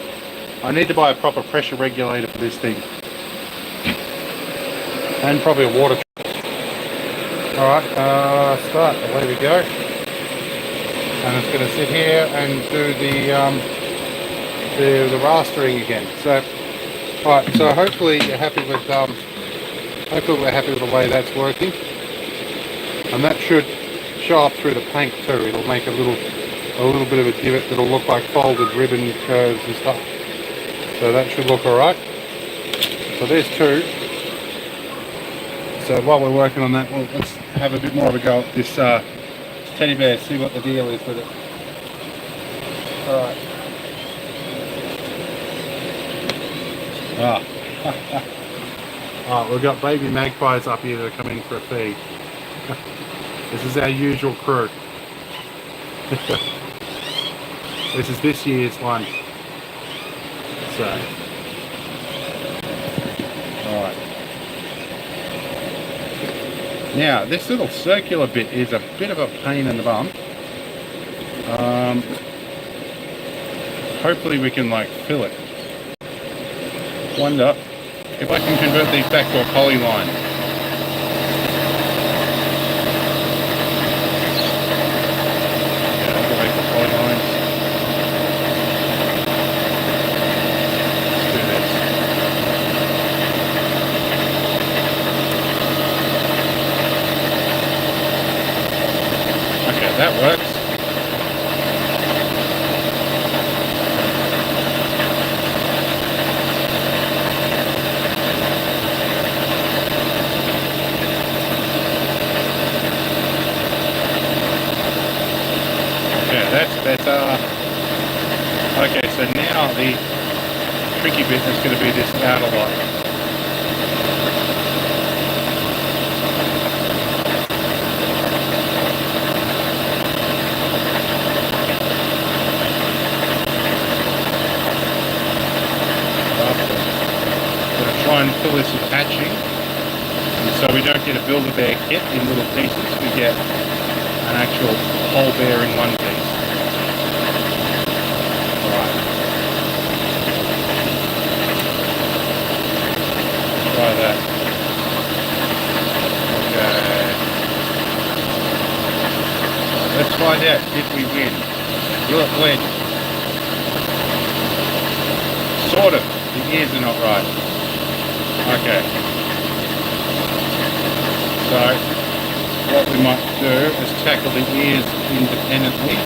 I need to buy a proper pressure regulator for this thing. And probably a water. Alright, start. Away we go. And it's going to sit here and do the rastering again. So, alright, so hopefully you're happy with hopefully we're happy with the way that's working. And that should show up through the paint too. It'll make a little bit of a divot that'll look like folded ribbon curves and stuff. So that should look alright. So there's 2. So while we're working on that, well, let's have a bit more of a go at this teddy bear, see what the deal is with it. Alright. Alright, we've got baby magpies up here that are coming for a feed. This is our usual crew. This is this year's one. So, alright. Now, this little circular bit is a bit of a pain in the bum. Hopefully we can like fill it. Wonder if I can convert these back to a poly line. Yeah, I'll go back to poly lines. Let's do this. That works. Okay, that's better. Okay, so now the tricky bit is going to be this outer light. Try and fill this with hatching, and so we don't get a Build-A-Bear kit in little pieces, we get an actual whole bear in one piece. Right. Try that. Okay. Let's find out if we win. Will it win? Sort of. The ears are not right. Okay, so what we might do is tackle the ears independently.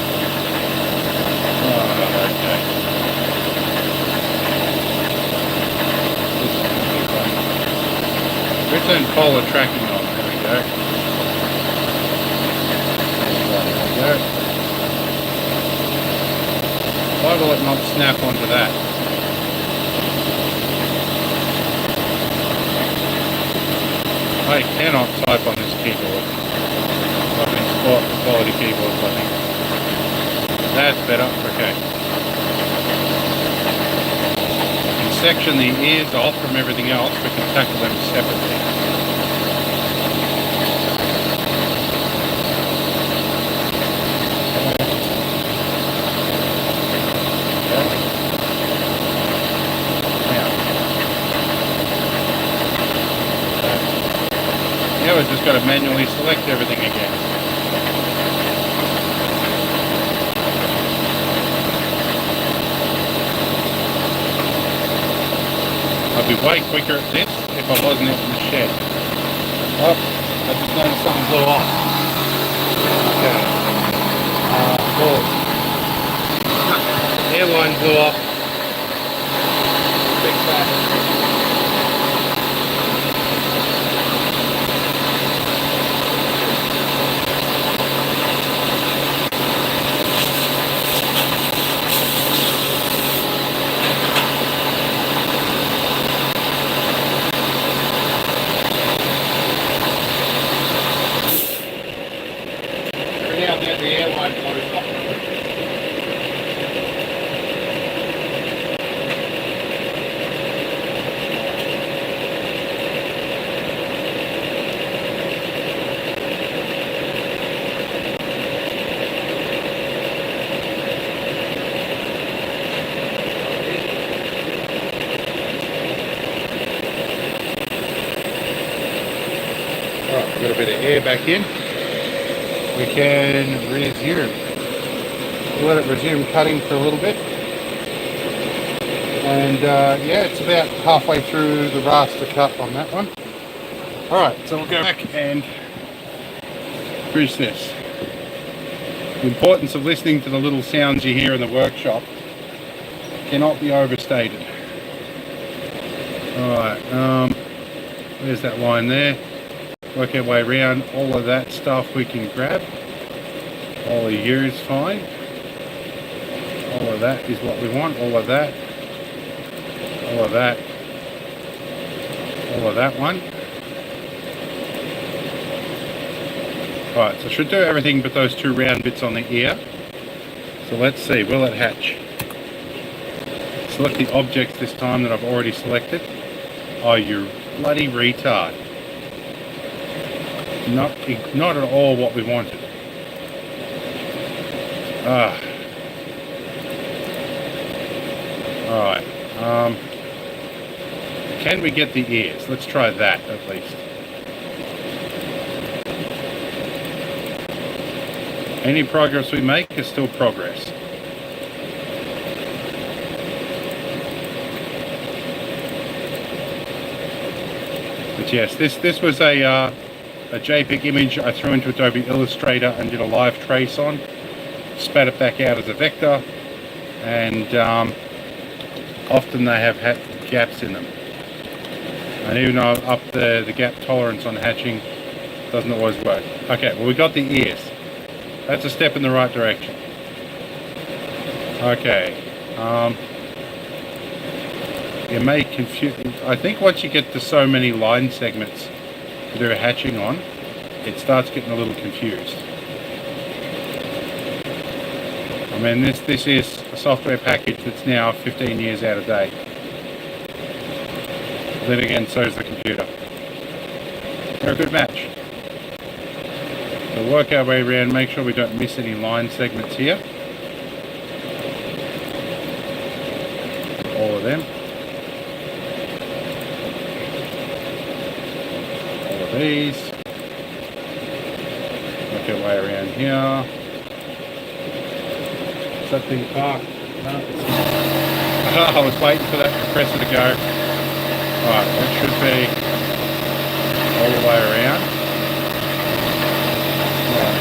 Okay. This is going to be fun. Return polar tracking on, there we go. There we go. Why will it not snap onto that? I cannot type on this keyboard. I've been sport quality keyboards, I think. That's better. Okay. We can section the ears off from everything else. We can tackle them separately. Now we've just got to manually select everything again. I'd be way quicker at this if I wasn't out in the shed. Oh, I just noticed something blew off. Okay. Airline blew off. Fix that. Got a bit of air back in. We can resume. We'll let it resume cutting for a little bit. And yeah, it's about halfway through the raster cut on that one. Alright, so we'll go back and finish this. The importance of listening to the little sounds you hear in the workshop cannot be overstated. Alright, there's that line there. Work our way around. All of that stuff we can grab. All of you is fine. All of that is what we want. All of that. All of that. All of that one. Right, so I should do everything but those two round bits on the ear. So let's see, will it hatch? Select the objects this time that I've already selected. Oh, you bloody retard. Not at all what we wanted. Alright. Can we get the ears? Let's try that at least. Any progress we make is still progress. But yes, this was a a JPEG image I threw into Adobe Illustrator and did a live trace on, spat it back out as a vector, and often they have gaps in them. And even though I've upped the gap tolerance on hatching, doesn't always work. Okay, well we got the ears. That's a step in the right direction. Okay, you may confuse. I think once you get to so many line segments to do hatching on, it starts getting a little confused. I mean, this is a software package that's now 15 years out of date. Then again, so is the computer. They're a good match. We'll work our way around, make sure we don't miss any line segments here. All of them. All of these. Work our way around here. Is that thing parked? No, it's not. I was waiting for that compressor to go. Alright, that should be all the way around. Right.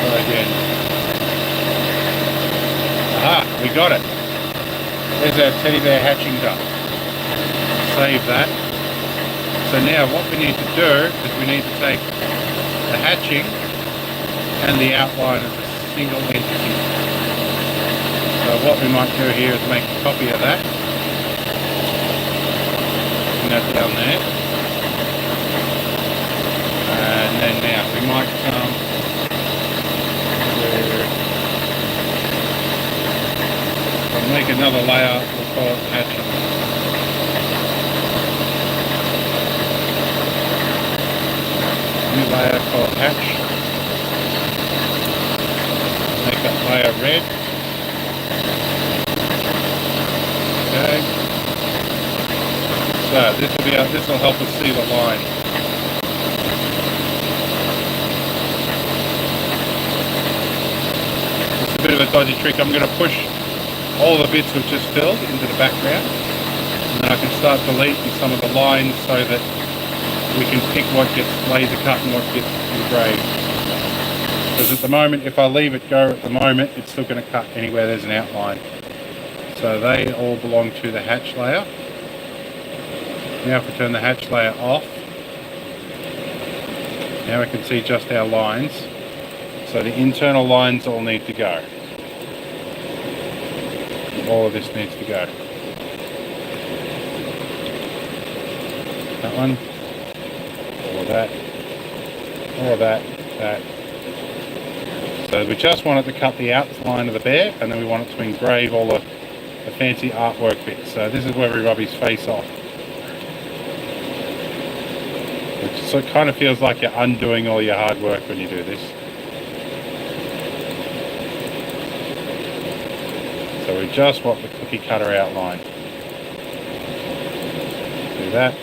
Try again. Aha, we got it. There's our teddy bear hatching done. Save that. So now what we need to do is we need to take the hatching and the outline as a single entity. So what we might do here is make a copy of that. Bring that down there. And then now we might we'll make another layer, we'll call it hatching. New layer called hatch. Make that layer red. Okay. So this will help us see the line. It's a bit of a dodgy trick. I'm going to push all the bits we've just filled into the background, and then I can start deleting some of the lines so that we can pick what gets laser cut and what gets engraved. Because at the moment, if I leave it go at the moment, it's still going to cut anywhere there's an outline. So they all belong to the hatch layer. Now if we turn the hatch layer off, now we can see just our lines. So the internal lines all need to go. All of this needs to go. That one. All of that. All of that. That. So we just want it to cut the outline of the bear, and then we want it to engrave all the fancy artwork bits. So this is where we rub his face off. So it kind of feels like you're undoing all your hard work when you do this. So we just want the cookie cutter outline. Do that.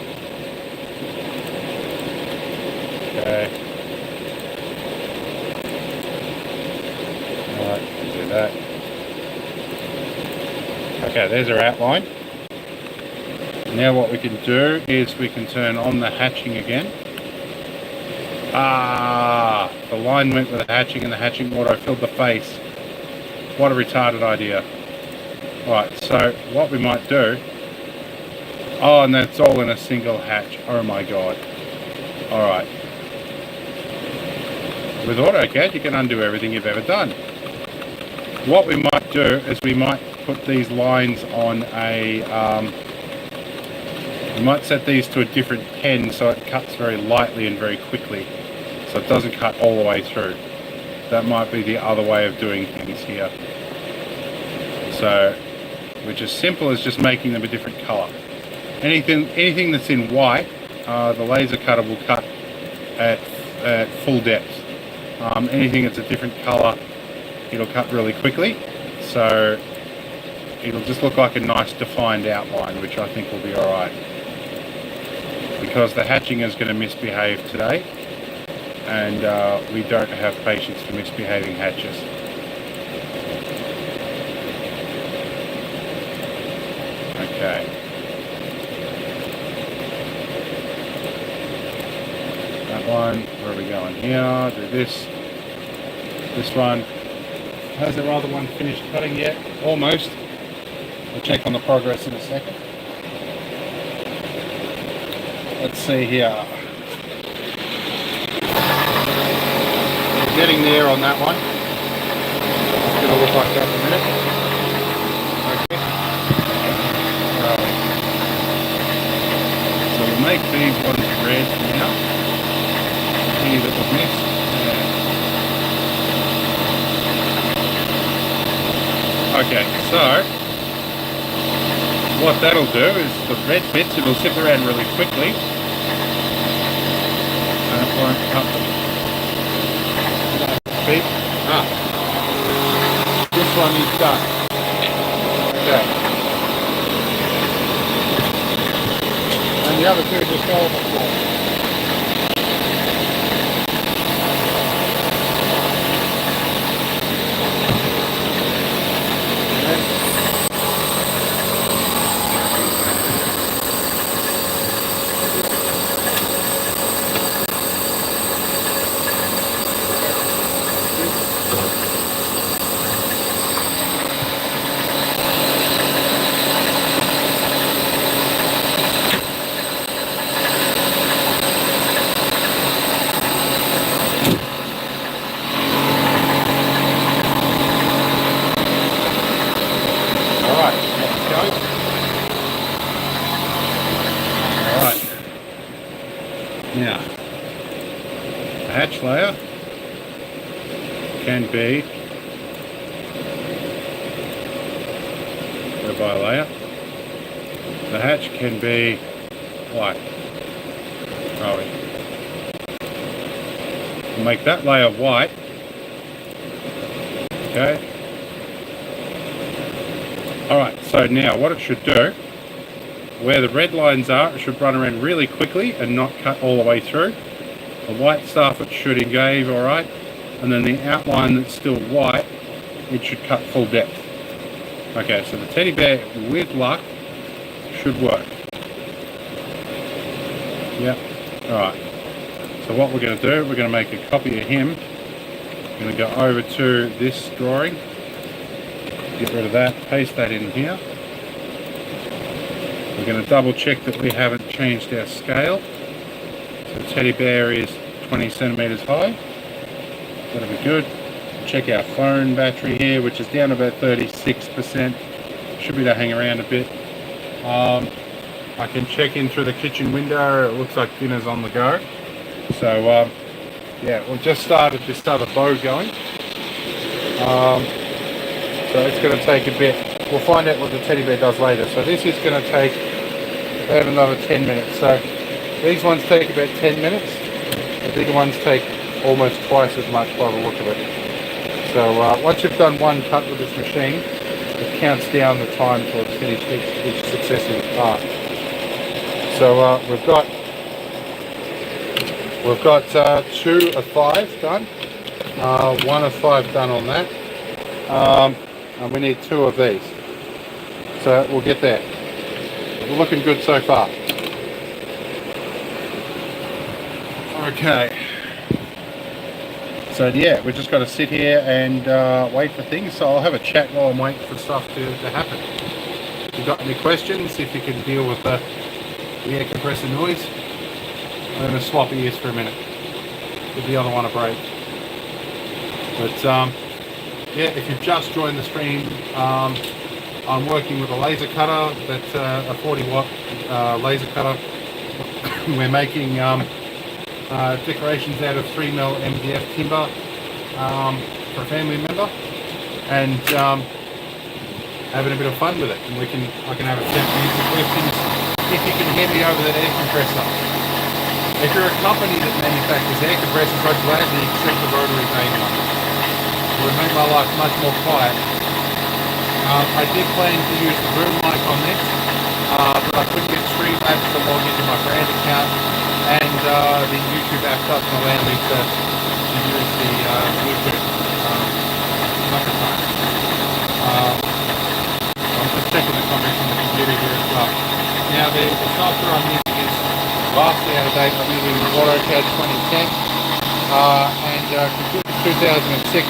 Okay. Alright, do that. Okay, there's our outline. Now what we can do is we can turn on the hatching again. Ah, the line went with the hatching and the hatching auto-filled the face. What a retarded idea. Right, so what we might do... Oh, and that's all in a single hatch. Oh my god. Alright. With AutoCAD, you can undo everything you've ever done. What we might do is we might put these lines on a... we might set these to a different pen so it cuts very lightly and very quickly. So it doesn't cut all the way through. That might be the other way of doing things here. So, which is simple as just making them a different color. Anything that's in white, the laser cutter will cut at full depth. Anything that's a different color, it'll cut really quickly. So it'll just look like a nice defined outline, which I think will be alright. Because the hatching is going to misbehave today, and we don't have patience for misbehaving hatches. Okay. one. Where are we going here? Do this. This one. Has the other one finished cutting yet? Almost. We'll check on the progress in a second. Let's see here. We're getting there on that one. It's going to look like that in a minute. Okay. So we'll make these ones red now. Any that was missed. Okay, so what that'll do is the red bits, it'll zip around really quickly and it won't cut them. This one is done. Okay. And the other two just go on the floor. Now, the hatch layer can be the bi layer. The hatch can be white. We'll make that layer white. Okay. Alright, so now what it should do, where the red lines are, it should run around really quickly and not cut all the way through. The white stuff, it should engage alright, and then the outline that's still white, it should cut full depth. Okay, so the teddy bear, with luck, should work. Yep, alright. So what we're going to do, we're going to make a copy of him. We're going to go over to this drawing, get rid of that, paste that in here. We're going to double check that we haven't changed our scale. So the teddy bear is 20 centimeters high. That'll be good. Check our phone battery here, which is down about 36%. Should be able to hang around a bit. I can check in through the kitchen window. It looks like dinner's on the go. So yeah, we'll just start the bow going. So it's going to take a bit. We'll find out what the teddy bear does later. So this is going to take about another 10 minutes. So these ones take about 10 minutes. The bigger ones take almost twice as much by the look of it. So once you've done one cut with this machine, it counts down the time till it's finished each successive part. So we've got 2 of 5 done, 1 of 5 done on that, and we need 2 of these. So we'll get there. We're looking good so far. Okay. So yeah, we've just got to sit here and wait for things. So I'll have a chat while I'm waiting for stuff to happen. If you've got any questions, if you can deal with the air compressor noise, I'm going to swap ears for a minute. Give the other one a break. But yeah, if you've just joined the stream, I'm working with a laser cutter. That's a 40-watt laser cutter. We're making decorations out of 3mm MDF timber for a family member, and having a bit of fun with it. And I can have a chat with you questions if you can hear me over that air compressor. If you're a company that manufactures air compressors, I'd gladly accept the rotary vane one. It would make my life much more quiet. I did plan to use the room mic on this, but I couldn't get Streamlabs to log into my brand account, and the YouTube app doesn't allow me to use the Bluetooth microphone. I'm just checking the comments on the computer here as well. Now the software I'm using is vastly out of date. I'm using AutoCAD 2010 and computer 2006.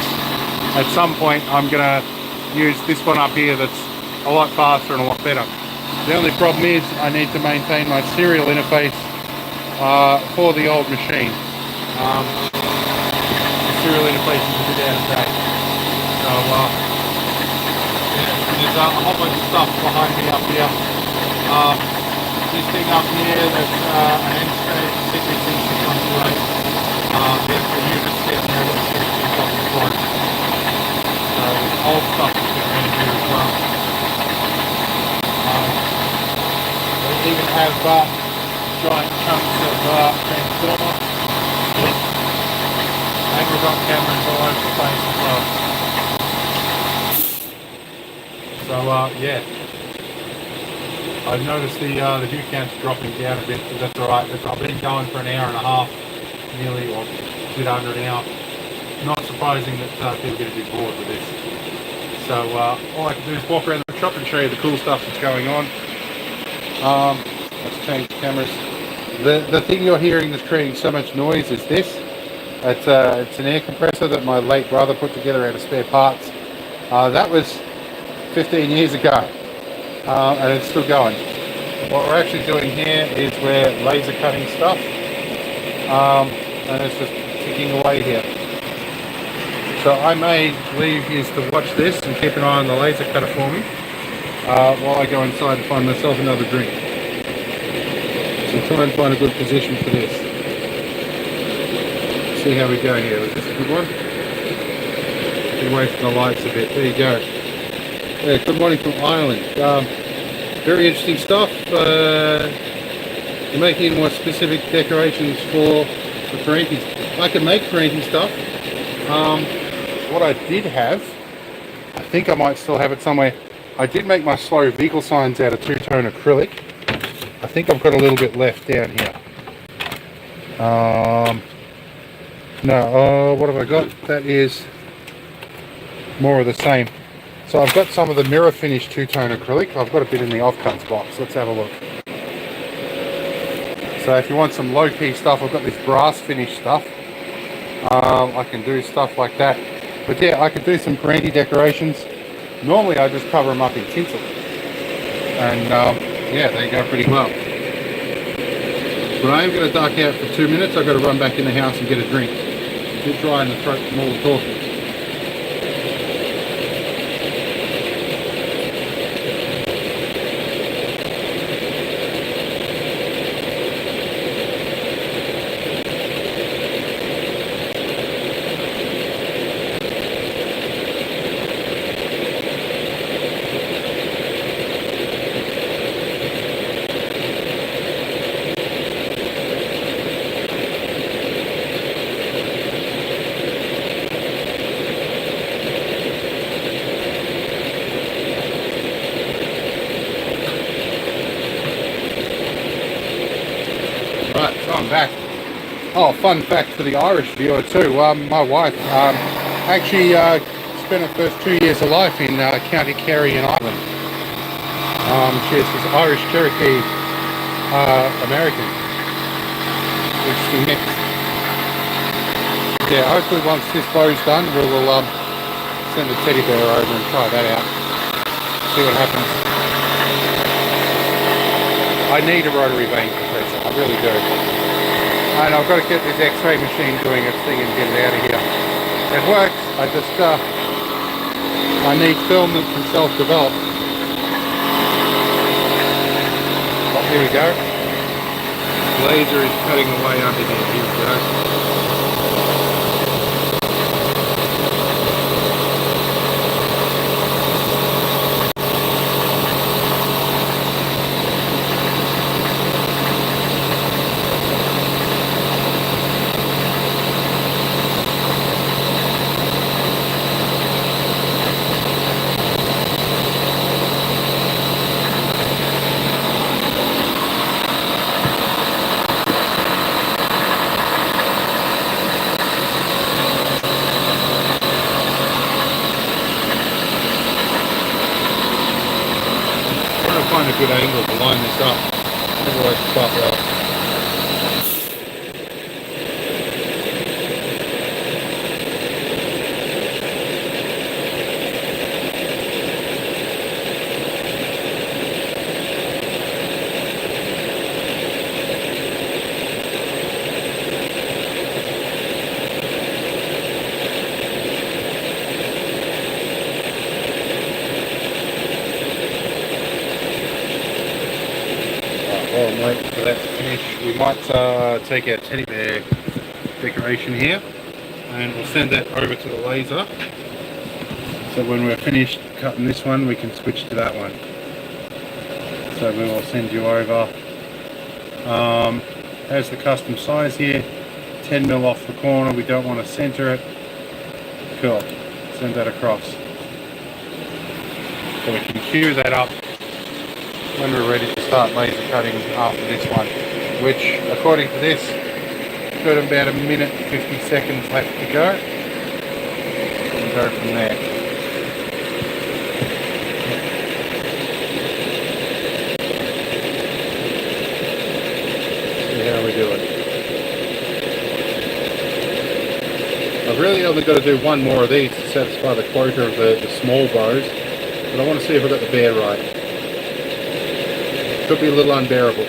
At some point I'm going to use this one up here that's a lot faster and a lot better. The only problem is I need to maintain my serial interface for the old machine. The serial interface is a bit out of date. So yeah, there's a whole bunch of stuff behind me up here. This thing up here that's an end-stage CPC 618. There's the units down there that are sitting on top of the front. So there's old stuff that's been around here as well. We even have giant chunks of transformer. And we've got cameras all over the place as well. So yeah, I've noticed the view count's dropping down a bit, but that's alright. I've been going for an hour and a half, nearly, or a bit under an hour. Not surprising that people get a bit bored with this. So all I can do is walk around the shop and show you the cool stuff that's going on. Let's change the cameras. The thing you're hearing that's creating so much noise is this. It's an air compressor that my late brother put together out of spare parts. That was 15 years ago, and it's still going. What we're actually doing here is we're laser cutting stuff, and it's just ticking away here. So I may leave you to watch this and keep an eye on the laser cutter for me while I go inside and find myself another drink. So try and find a good position for this. See how we go here. Is this a good one? Get away from the lights a bit. There you go. Yeah, good morning from Ireland. Very interesting stuff. You're making more specific decorations for parenting. I can make parenting stuff. What I did have, I think I might still have it somewhere. I did make my slow vehicle signs out of two-tone acrylic. I think I've got a little bit left down here. No, what have I got? That is more of the same. So I've got some of the mirror finish two-tone acrylic. I've got a bit in the offcuts box. Let's have a look. So if you want some low-key stuff, I've got this brass finish stuff. I can do stuff like that. But yeah, I could do some parenty decorations. Normally I just cover them up in tinsel. And yeah, they go pretty well. But I am going to duck out for 2 minutes. I've got to run back in the house and get a drink. It's a bit dry in the throat from all the talking. Right, so I'm back. Oh, fun fact for the Irish viewer too. My wife actually spent her first 2 years of life in County Kerry in Ireland. She's Irish Cherokee American. Interesting mix. Yeah, hopefully once this bow's done, we will send a teddy bear over and try that out. See what happens. I need a rotary vane compressor, I really do. And I've got to get this X-ray machine doing its thing and get it out of here. It works, I need film that can self-develop. Oh, here we go. Laser is cutting away underneath, here we go. Find a good angle to line this up. Never works quite well. that to finish. We might take our teddy bear decoration here and we'll send that over to the laser. So when we're finished cutting this one, we can switch to that one. So we will send you over. As the custom size here, 10mm off the corner. We don't want to center it. Cool. Send that across. So we can cue that up when we're ready to start laser cutting after this one, which according to this, got about 1:50 left to go. And go from there. How we do it. I've really only got to do one more of these to satisfy the quota of the small bows, but I want to see if I got the bear right. Could be a little unbearable.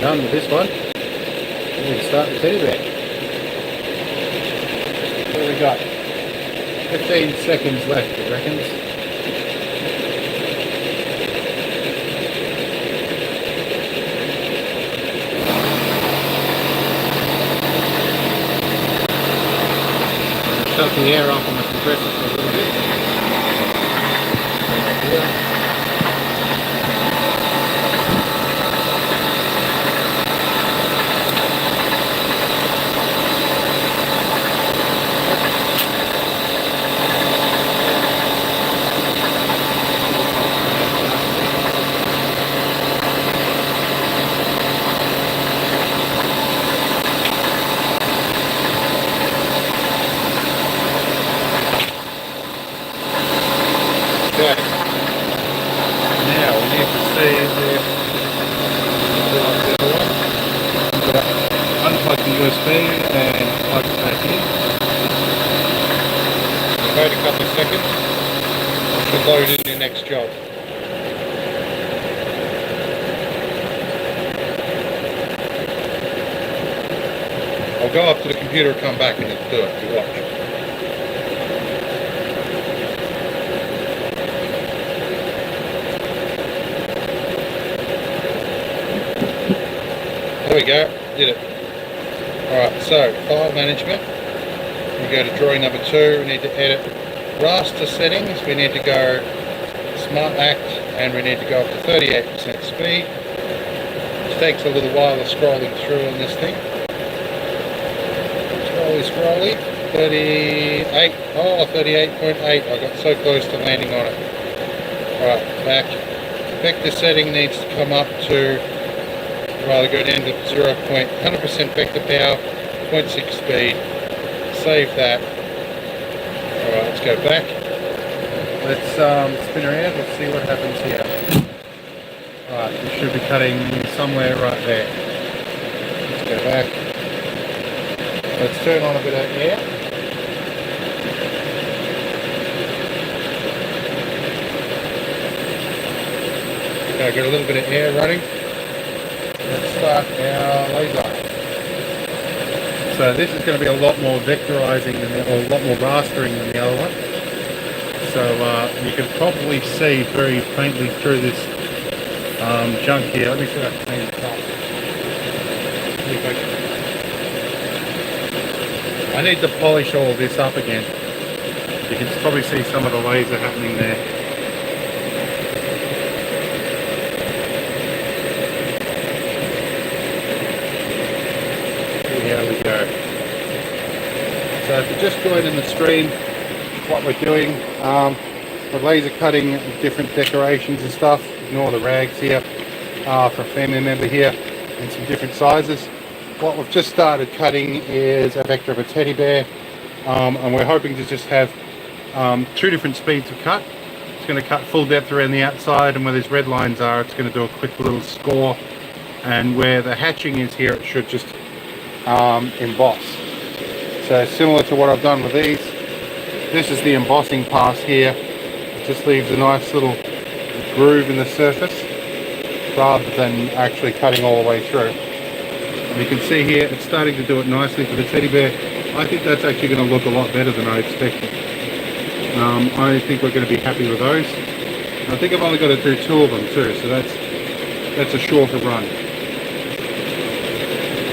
Done with this one. We can start the teddy bear. What have we got? 15 seconds left, it reckons. Shut the air off on the compressor for a little bit. Okay. Now we need to see if unplug the USB and plug it back in. Wait a couple of seconds to load in your next job. I'll go up to the computer, come back and do it. You watch. There we go, did it. Alright, so file management. We go to drawing number 2, we need to edit raster settings, we need to go smart act, and we need to go up to 38% speed. It takes a little while of scrolling through on this thing. Scrolly, 38, oh 38.8, I got so close to landing on it. Alright, back. Vector setting needs to come up to, rather go down to 100% vector power, 0.6 speed. Save that. Alright, let's go back. Let's spin around, let's see what happens here. Alright, we should be cutting somewhere right there. Let's go back. Let's turn on a bit of air. Okay, got a little bit of air running. Let's start our laser. So this is going to be a lot more vectorizing or a lot more rastering than the other one. So you can probably see very faintly through this junk here. Let me see if I can clean this up. I need to polish all of this up again. You can probably see some of the laser happening there. So if you're just joining the stream, what we're doing, we're laser cutting different decorations and stuff. Ignore the rags here, for a family member here, in some different sizes. What we've just started cutting is a vector of a teddy bear, and we're hoping to just have 2 different speeds of cut. It's going to cut full depth around the outside, and where these red lines are, it's going to do a quick little score, and where the hatching is here, it should just emboss. So similar to what I've done with these, this is the embossing pass here. It just leaves a nice little groove in the surface rather than actually cutting all the way through. And you can see here it's starting to do it nicely for the teddy bear. I think that's actually going to look a lot better than I expected. I think we're going to be happy with those. I think I've only got to do 2 of them too, so that's a shorter run.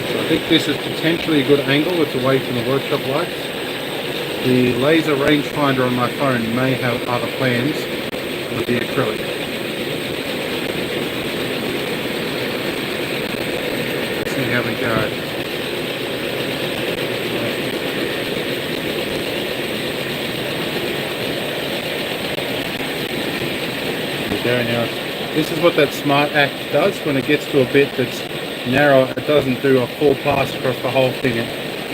So I think this is potentially a good angle. It's away from the workshop lights. The laser rangefinder on my phone may have other plans with the acrylic. Let's see how we go. Now, this is what that Smart Act does. When it gets to a bit that's narrow, it doesn't do a full pass across the whole thing. It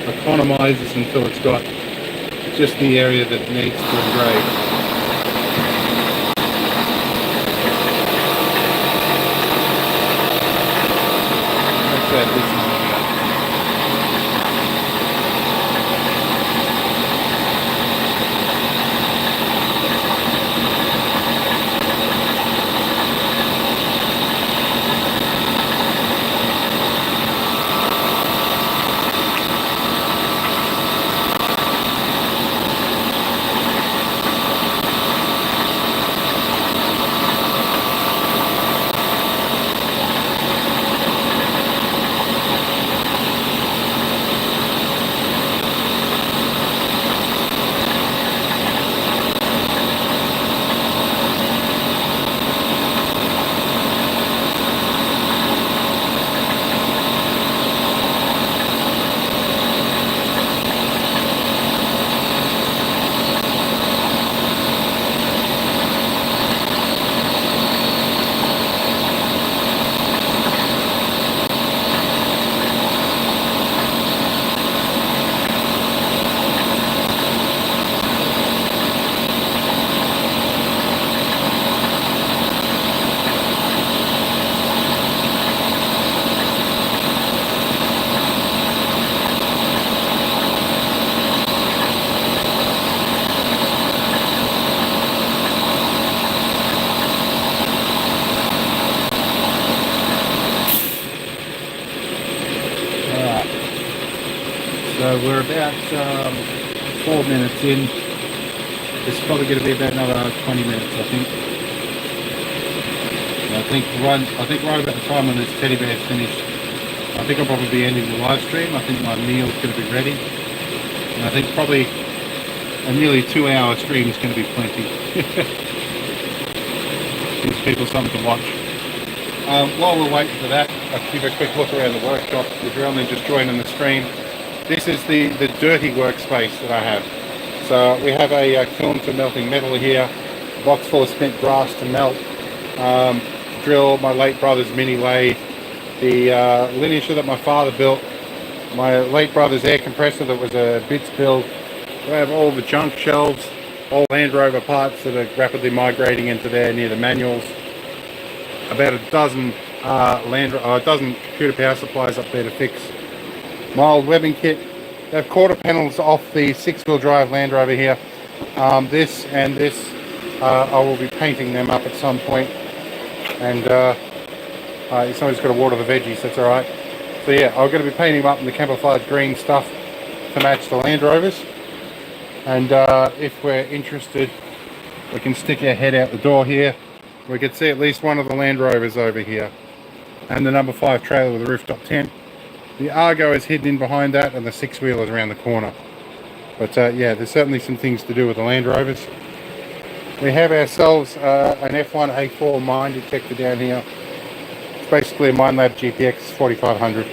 economizes until it's got just the area that it needs to engrave. Like I said, this is So we're about 4 minutes in. It's probably going to be about another 20 minutes, I think. And I think right about the time when this teddy bear is finished, I think I'll probably be ending the live stream. I think my meal's going to be ready. And I think probably a nearly 2-hour stream is going to be plenty. Gives people something to watch. While we're waiting for that, I'll give a quick look around the workshop. If you're only just joining the stream, this is the dirty workspace that I have. So we have a kiln for melting metal here, a box full of spent brass to melt, drill, my late brother's mini lathe, the lineager that my father built, my late brother's air compressor that was a bits build. We have all the junk shelves, all Land Rover parts that are rapidly migrating into there near the manuals. About a dozen computer power supplies up there to fix. My old webbing kit. They have quarter panels off the 6-wheel drive Land Rover here. This and this, I will be painting them up at some point. And somebody's got to water the veggies, that's alright. So yeah, I'm going to be painting them up in the camouflage green stuff to match the Land Rovers. And if we're interested, we can stick our head out the door here. We can see at least one of the Land Rovers over here. And the number 5 trailer with a rooftop tent. The Argo is hidden in behind that, and the 6-wheeler is around the corner. But yeah, there's certainly some things to do with the Land Rovers. We have ourselves an F1A4 mine detector down here. It's basically a Minelab GPX 4500.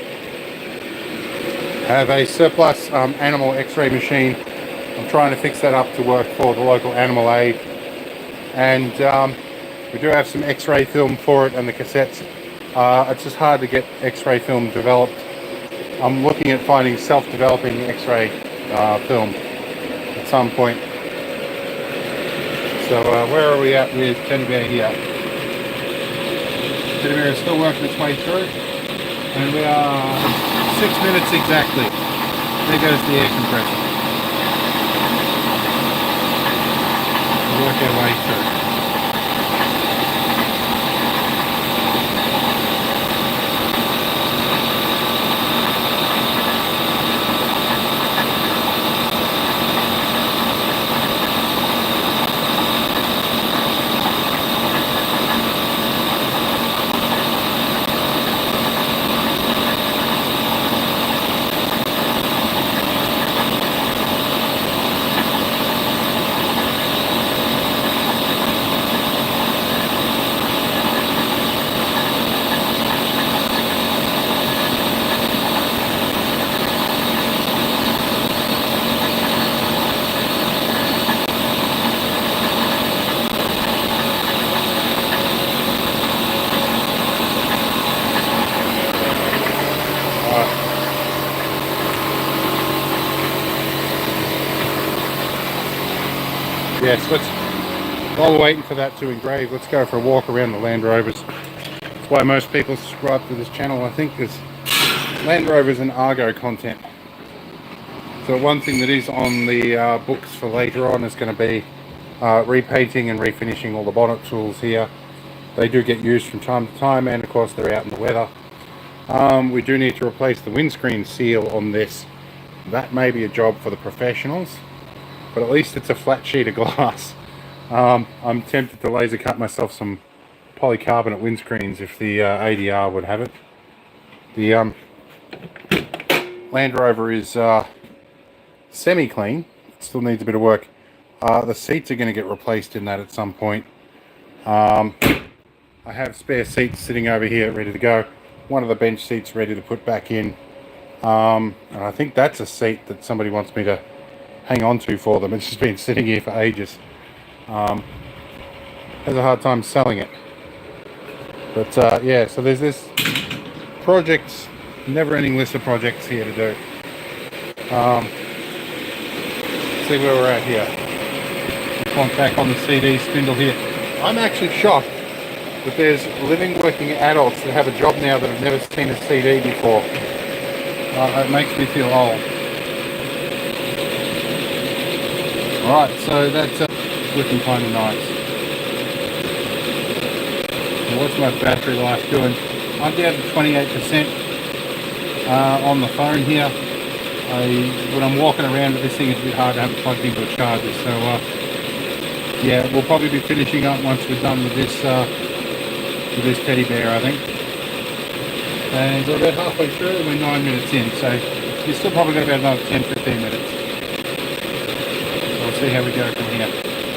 I have a surplus animal x-ray machine. I'm trying to fix that up to work for the local animal aid, and we do have some x-ray film for it and the cassettes. It's just hard to get x-ray film developed. I'm looking at finding self-developing x-ray film at some point. So where are we at with Teddy Bear here? Teddy Bear is still working its way through, and we are 6 minutes exactly. There goes the air compressor. We'll work our way through. Yes, while we're waiting for that to engrave, let's go for a walk around the Land Rovers. That's why most people subscribe to this channel, I think, is Land Rovers and Argo content. So one thing that is on the books for later on is going to be repainting and refinishing all the bonnet tools here. They do get used from time to time, and of course they're out in the weather. We do need to replace the windscreen seal on this. That may be a job for the professionals, but at least it's a flat sheet of glass. I'm tempted to laser cut myself some polycarbonate windscreens if the ADR would have it. The Land Rover is semi-clean, still needs a bit of work. The seats are going to get replaced in that at some point. I have spare seats sitting over here ready to go. One of the bench seats ready to put back in. And I think that's a seat that somebody wants me to hang on to for them. It's just been sitting here for ages. Has a hard time selling it. But yeah, so there's this projects, never-ending list of projects here to do. See where we're at here. Come back on the CD spindle here. I'm actually shocked that there's living, working adults that have a job now that have never seen a CD before. It makes me feel old. Alright, so that's looking kind of nice. What's my battery life doing? I'm down to 28% on the phone here. When I'm walking around with this thing, it's a bit hard to have it plugged into a charger. So yeah, we'll probably be finishing up once we're done with this teddy bear, I think. And we're about halfway through, and we're 9 minutes in, so you've still probably got about another 10-15 minutes. We'll see how we go from here.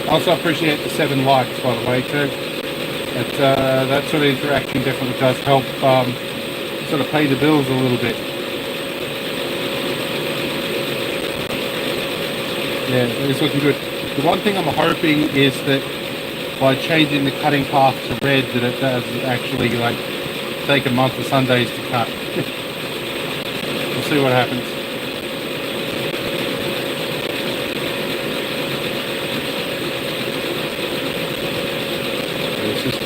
I also appreciate the 7 likes, by the way, too. That sort of interaction definitely does help sort of pay the bills a little bit. Yeah, it's looking good. The one thing I'm hoping is that by changing the cutting path to red, that it does actually like take a month of Sundays to cut. We'll see what happens.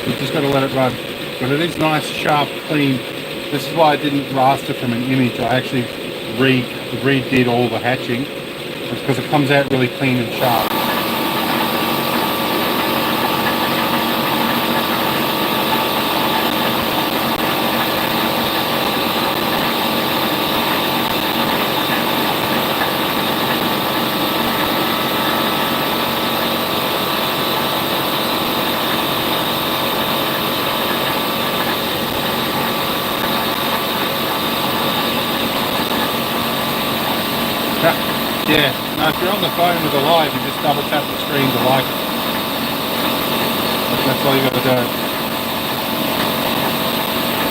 We've just got to let it run. But it is nice, sharp, clean. This is why I didn't raster from an image. I actually redid all the hatching. It's because it comes out really clean and sharp. Yeah, now if you're on the phone with a live, you just double tap the screen to like it. That's all you got to do.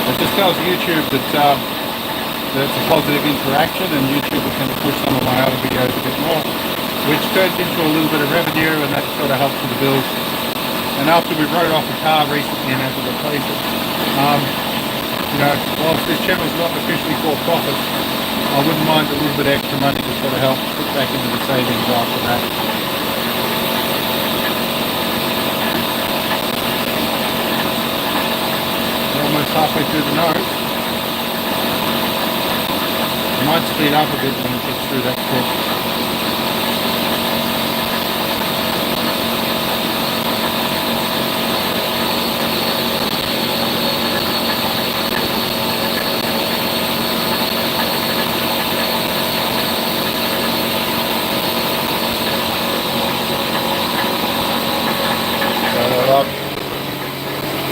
It just tells YouTube that that's a positive interaction, and YouTube will kind of push some of my other videos a bit more, which turns into a little bit of revenue, and that sort of helps with the bills. And after we wrote off a car recently and had to replace it, you know, whilst this channel's not officially for profit, I wouldn't mind a little bit extra money to sort of help put back into the savings after that. We're almost halfway through the nose. I might speed up a bit when it gets through that crook.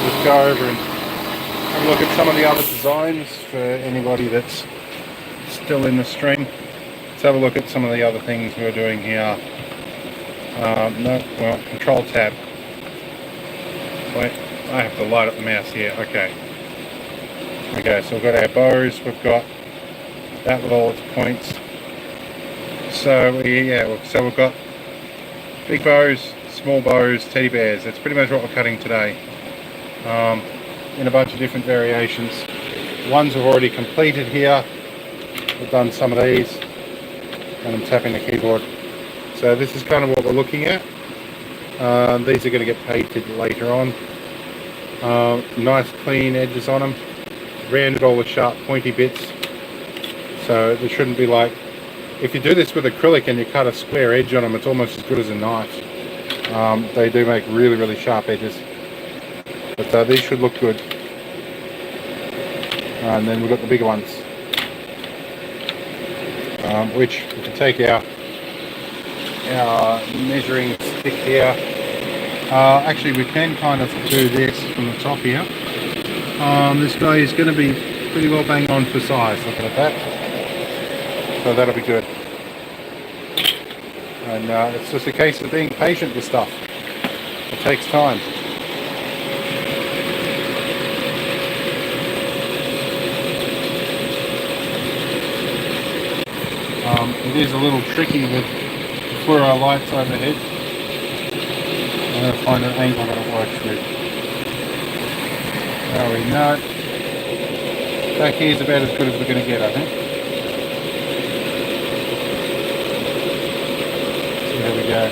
Just go over and have a look at some of the other designs for anybody that's still in the stream. Let's have a look at some of the other things we're doing here. Control tab. Wait, I have to light up the mouse here. Okay. Okay, so we've got our bows, we've got that with all its points. So yeah, so we've got big bows, small bows, teddy bears. That's pretty much what we're cutting today. In a bunch of different variations. Ones we've already completed here. We've done some of these, and I'm tapping the keyboard. So this is kind of what we're looking at. These are going to get painted later on. Nice clean edges on them. Rounded all the sharp pointy bits. So there shouldn't be like, if you do this with acrylic and you cut a square edge on them, it's almost as good as a knife. They do make really, really sharp edges. But these should look good. And then we've got the bigger ones. Which we can take our measuring stick here. Actually, we can kind of do this from the top here. This guy is going to be pretty well bang on for size. Looking at that. So that'll be good. And it's just a case of being patient with stuff. It takes time. It is a little tricky with the fluoro lights overhead. I'm going to find an angle that it works with. There we know. Back here is about as good as we're going to get, I think. So there we go.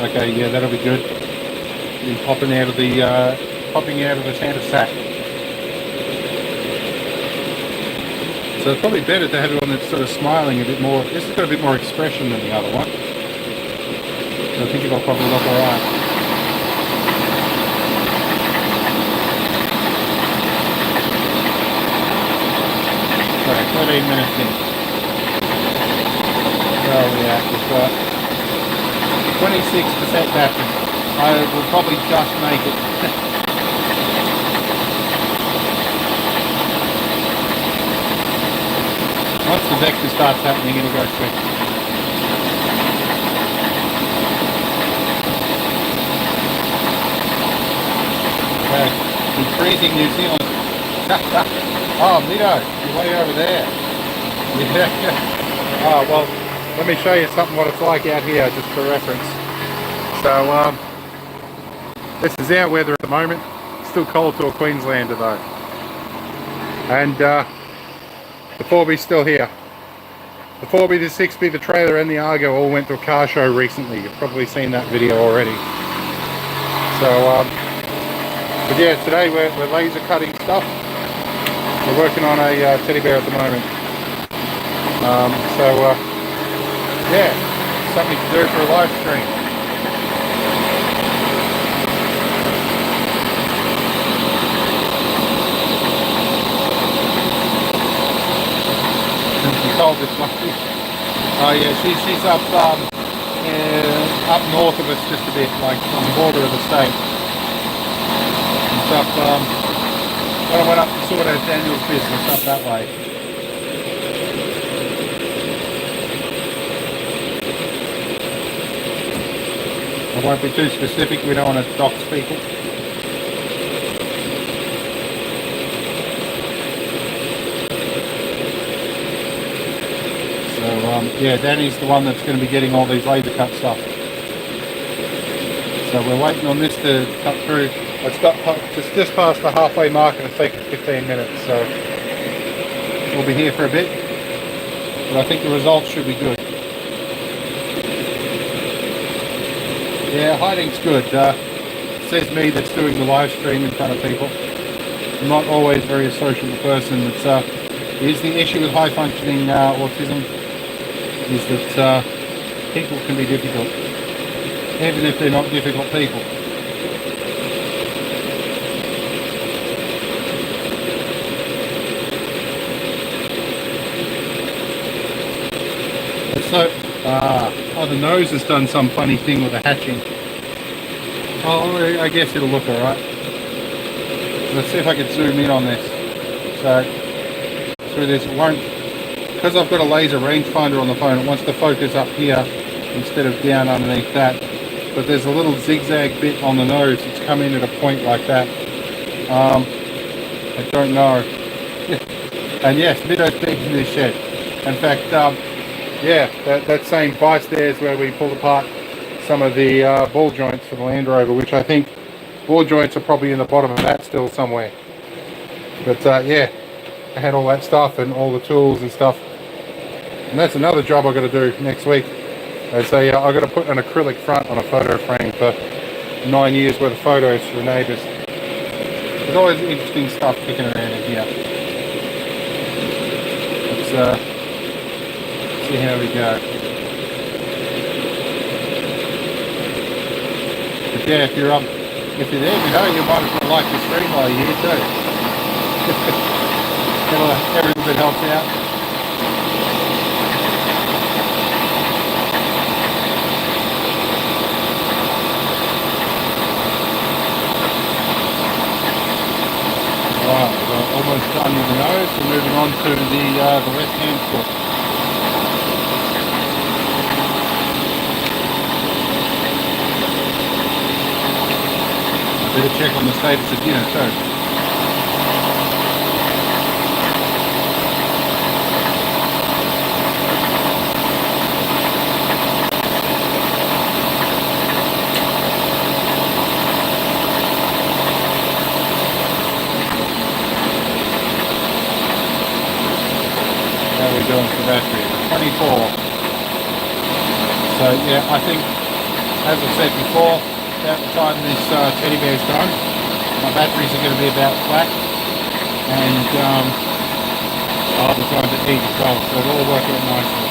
Okay, yeah, that'll be good. And popping out of the Santa sack. So it's probably better to have one that's sort of smiling a bit more. This has got a bit more expression than the other one. So I think it'll probably look alright. So 13 minutes in. So yeah, we've got 26% battery. I will probably just make it. Once the vector starts happening, it'll go quick. Okay, it's freezing New Zealand. Oh, Mido, you're way over there. Yeah. Oh, well, let me show you something what it's like out here, just for reference. So, this is our weather at the moment. Still cold to a Queenslander though. And, the 4B's still here. The 4B, the 6B, the trailer and the Argo all went to a car show recently. You've probably seen that video already. So, but yeah, today we're laser cutting stuff. We're working on a teddy bear at the moment. Yeah, something to do for a live stream. This one. Oh yeah, she's up north of us just a bit, like on the border of the state. It's up when I went up to sort out Daniel's business up that way. I won't be too specific, we don't want to dox people. yeah, Danny's the one that's going to be getting all these laser cut stuff. So we're waiting on this to cut through. It's just past the halfway mark and it's taken 15 minutes, so we'll be here for a bit. But I think the results should be good. Yeah, hiding's good. Says me that's doing the live stream in front of people. I'm not always very a sociable person. Is the issue with high functioning autism is that people can be difficult, even if they're not difficult people. So, the nose has done some funny thing with the hatching. Oh, I guess it'll look alright. Let's see if I can zoom in on this. So, through this, it won't, because I've got a laser rangefinder on the phone, it wants to focus up here instead of down underneath that. But there's a little zigzag bit on the nose that's come in at a point like that. I don't know. And yes, Middo's big in this shed. In fact, yeah, that same vice there is where we pulled apart some of the ball joints for the Land Rover, which I think ball joints are probably in the bottom of that still somewhere. But yeah, I had all that stuff and all the tools and stuff. And that's another job I've got to do next week. I've got to put an acrylic front on a photo frame for 9 years worth of photos for the neighbours. There's always interesting stuff kicking around in here. Let's see how we go. But yeah, if you're there, you might as well like the stream while you're here too. Every little bit helps out. Right, we're almost done with the nose. We're moving on to the left-hand foot. Better check on the status of dinner too. How are we doing for battery? 24. So yeah, I think, as I said before, about the time this teddy bear's done, my batteries are going to be about flat, and I'll have the time to eat as well, so it'll all work out nicely.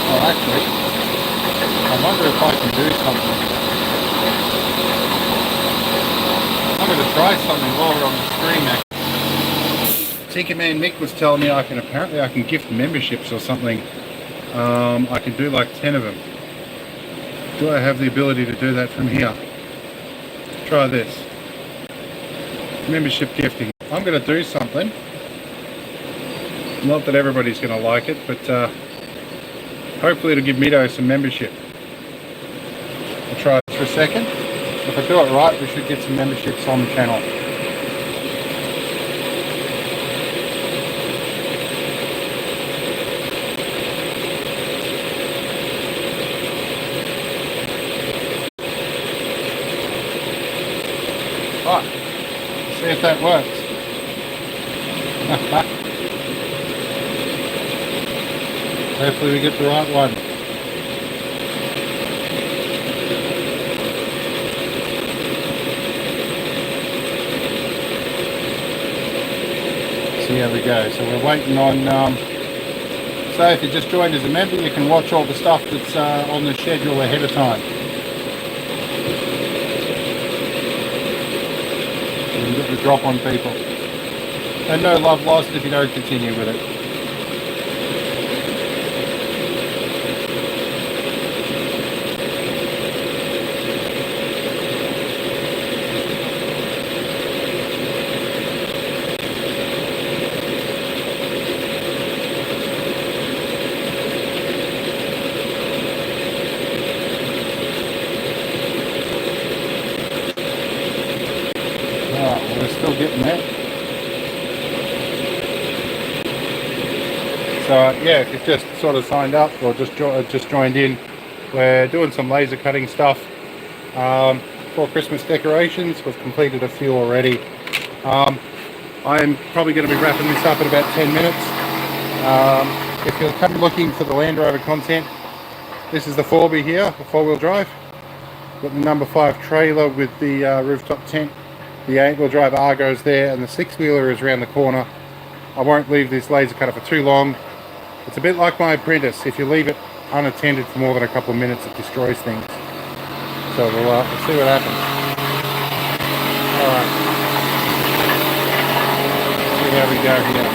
Oh, actually, I wonder if I can do something. I'm going to try something while we're on the stream. Tinker Man Mick was telling me apparently I can gift memberships or something. I can do like 10 of them. Do I have the ability to do that from here? Try this. Membership gifting. I'm going to do something. Not that everybody's going to like it, but hopefully it'll give Middo some membership. I'll try this for a second. If I do it right, we should get some memberships on the channel. Right, see if that works. Hopefully we get the right one. See how we go. So we're waiting on, so if you just joined as a member, you can watch all the stuff that's on the schedule ahead of time. You can get the drop on people. And no love lost if you don't continue with it. still getting there. So yeah, if you've just sort of signed up or just joined in, we're doing some laser cutting stuff for Christmas decorations. We've completed a few already. I'm probably going to be wrapping this up in about 10 minutes. If you're come looking for the Land Rover content, this is the 4B here, the 4-wheel drive. Got the number 5 trailer with the rooftop tent. The 8-wheel drive Argo's there, and the 6-wheeler is around the corner. I won't leave this laser cutter for too long. It's a bit like my Apprentice. If you leave it unattended for more than a couple of minutes, it destroys things. So we'll see what happens. Alright. See how we go here.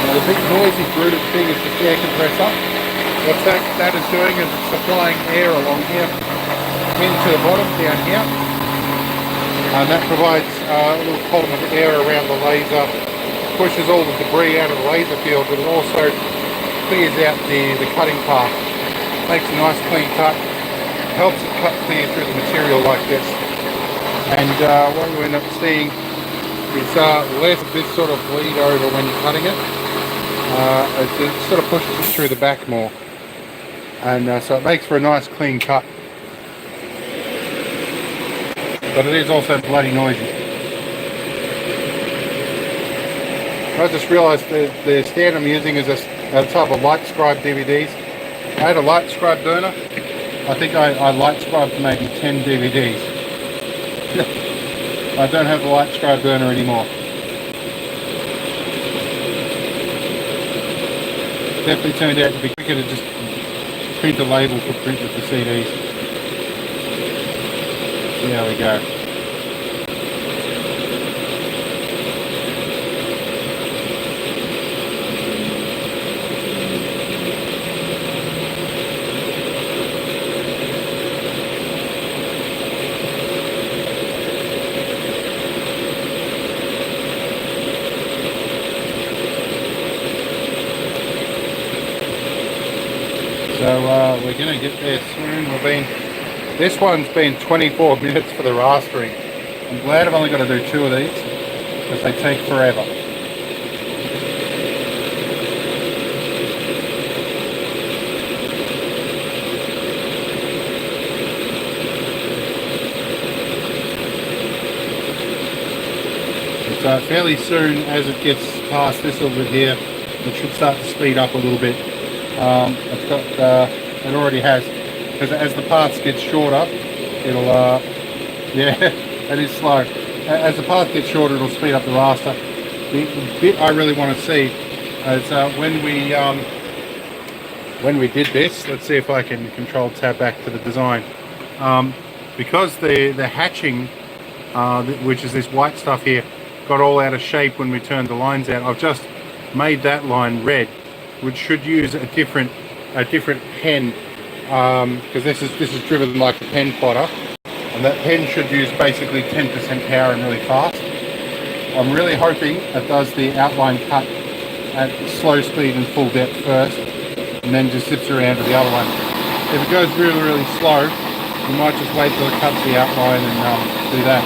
The big noisy bruted thing is the air compressor. What that is doing is it's supplying air along here into the bottom down here, and that provides a little column of air around the laser, pushes all the debris out of the laser field, but it also clears out the cutting path, makes a nice clean cut, helps it cut clear through the material like this. And what you end up seeing is less of this sort of bleed over when you're cutting it. It sort of pushes it through the back more, and so it makes for a nice clean cut, but it is also bloody noisy. I just realised the stand I'm using is a type of light scribe DVDs. I had a light scribe burner. I think I light scribed maybe 10 DVDs. I don't have the light scribe burner anymore. Definitely turned out to be quicker to just print the label for print with the CDs. See how we go. So we're going to get there soon. This one's been 24 minutes for the rastering. I'm glad I've only got to do 2 of these because they take forever. So fairly soon, as it gets past this over here, it should start to speed up a little bit. It's got, it already has, because as the paths get shorter, it'll, yeah, it is slow. As the path gets shorter, it'll speed up the raster. The bit I really want to see is when we did this, let's see if I can control tab back to the design. Because the hatching, which is this white stuff here, got all out of shape when we turned the lines out, I've just made that line red, which should use a different pen, because this is driven like a pen plotter, and that pen should use basically 10% power and really fast. I'm really hoping it does the outline cut at slow speed and full depth first, and then just zips around to the other one. If it goes really slow, we might just wait till it cuts the outline and do that.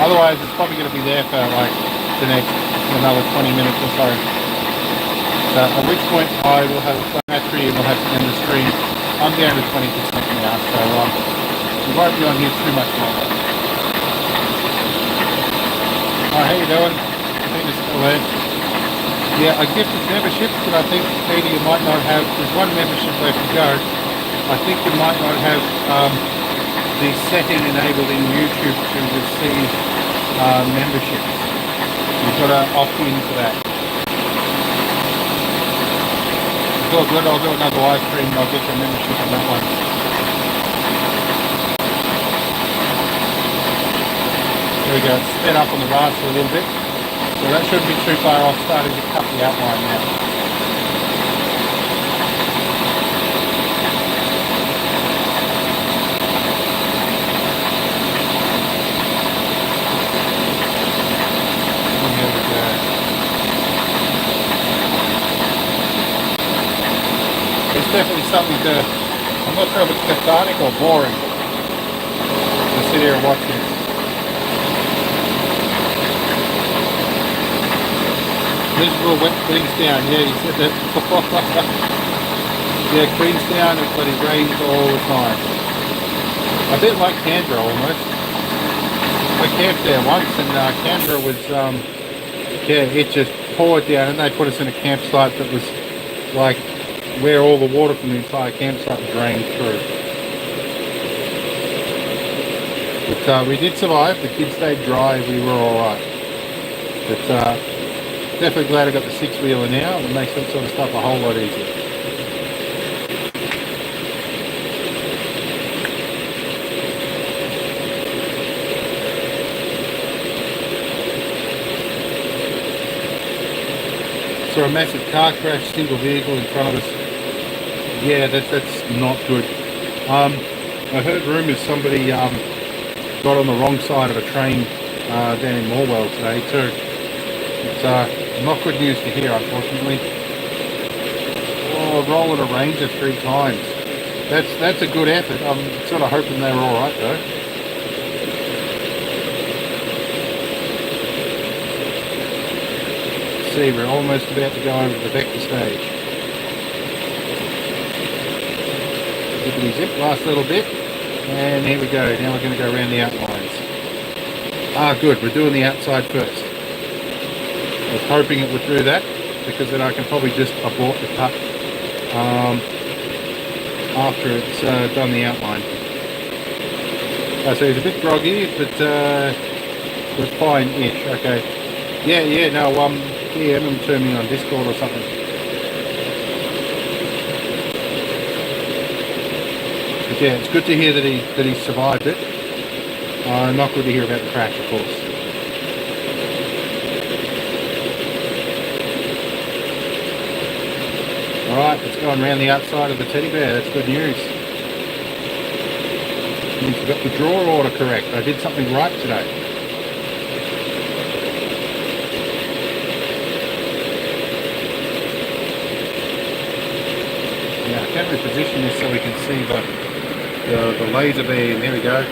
Otherwise, it's probably going to be there for like the next another 20 minutes or so. At which point I will have a flat battery and we'll have to end the stream. I'm down to 20% now, so we won't be on here too much longer. How you doing? I think it's still there. Yeah, I gifted memberships, but I think, Katie, you might not have, there's one membership left to go. I think you might not have the setting enabled in YouTube to receive memberships. You've got to opt in for that. It's all good, I'll do another live stream and I'll get your membership on that one. we go, it's sped up on the raster a little bit. So that shouldn't be too far off, starting to cut the outline now. It's definitely something to, I'm not sure if it's cathartic or boring to sit here and watch this. Miserable wet Queenstown, yeah, you said that before. Yeah, Queenstown, it bloody rains all the time. A bit like Canberra almost. I camped there once and Canberra was, yeah, it just poured down and they put us in a campsite that was like where all the water from the entire campsite was drained through. But we did survive, the kids stayed dry, we were alright. But definitely glad I got the 6-wheeler now, it makes that sort of stuff a whole lot easier. So a massive car crash, single vehicle in front of us. Yeah, that's not good. I heard rumours somebody got on the wrong side of a train down in Morwell today too. It's not good news to hear, unfortunately. Oh, rolling a Ranger 3 times. That's a good effort. I'm sort of hoping they were all right though. See, we're almost about to go over the vector stage. Zippity zip, last little bit, and here we go. Now we're going to go around the outlines. Ah, good, we're doing the outside first. I was hoping it would do that, because then I can probably just abort the cut after it's done the outline. So he's a bit groggy, but fine-ish. Okay. Yeah, no, yeah, I'm turn me on Discord or something. But yeah, it's good to hear that he survived it. Not good to hear about the crash, of course. Alright, it's going around the outside of the teddy bear, that's good news. Means we got the drawer order correct. I did something right today. Now, can we position this so we can see the laser beam? There we go.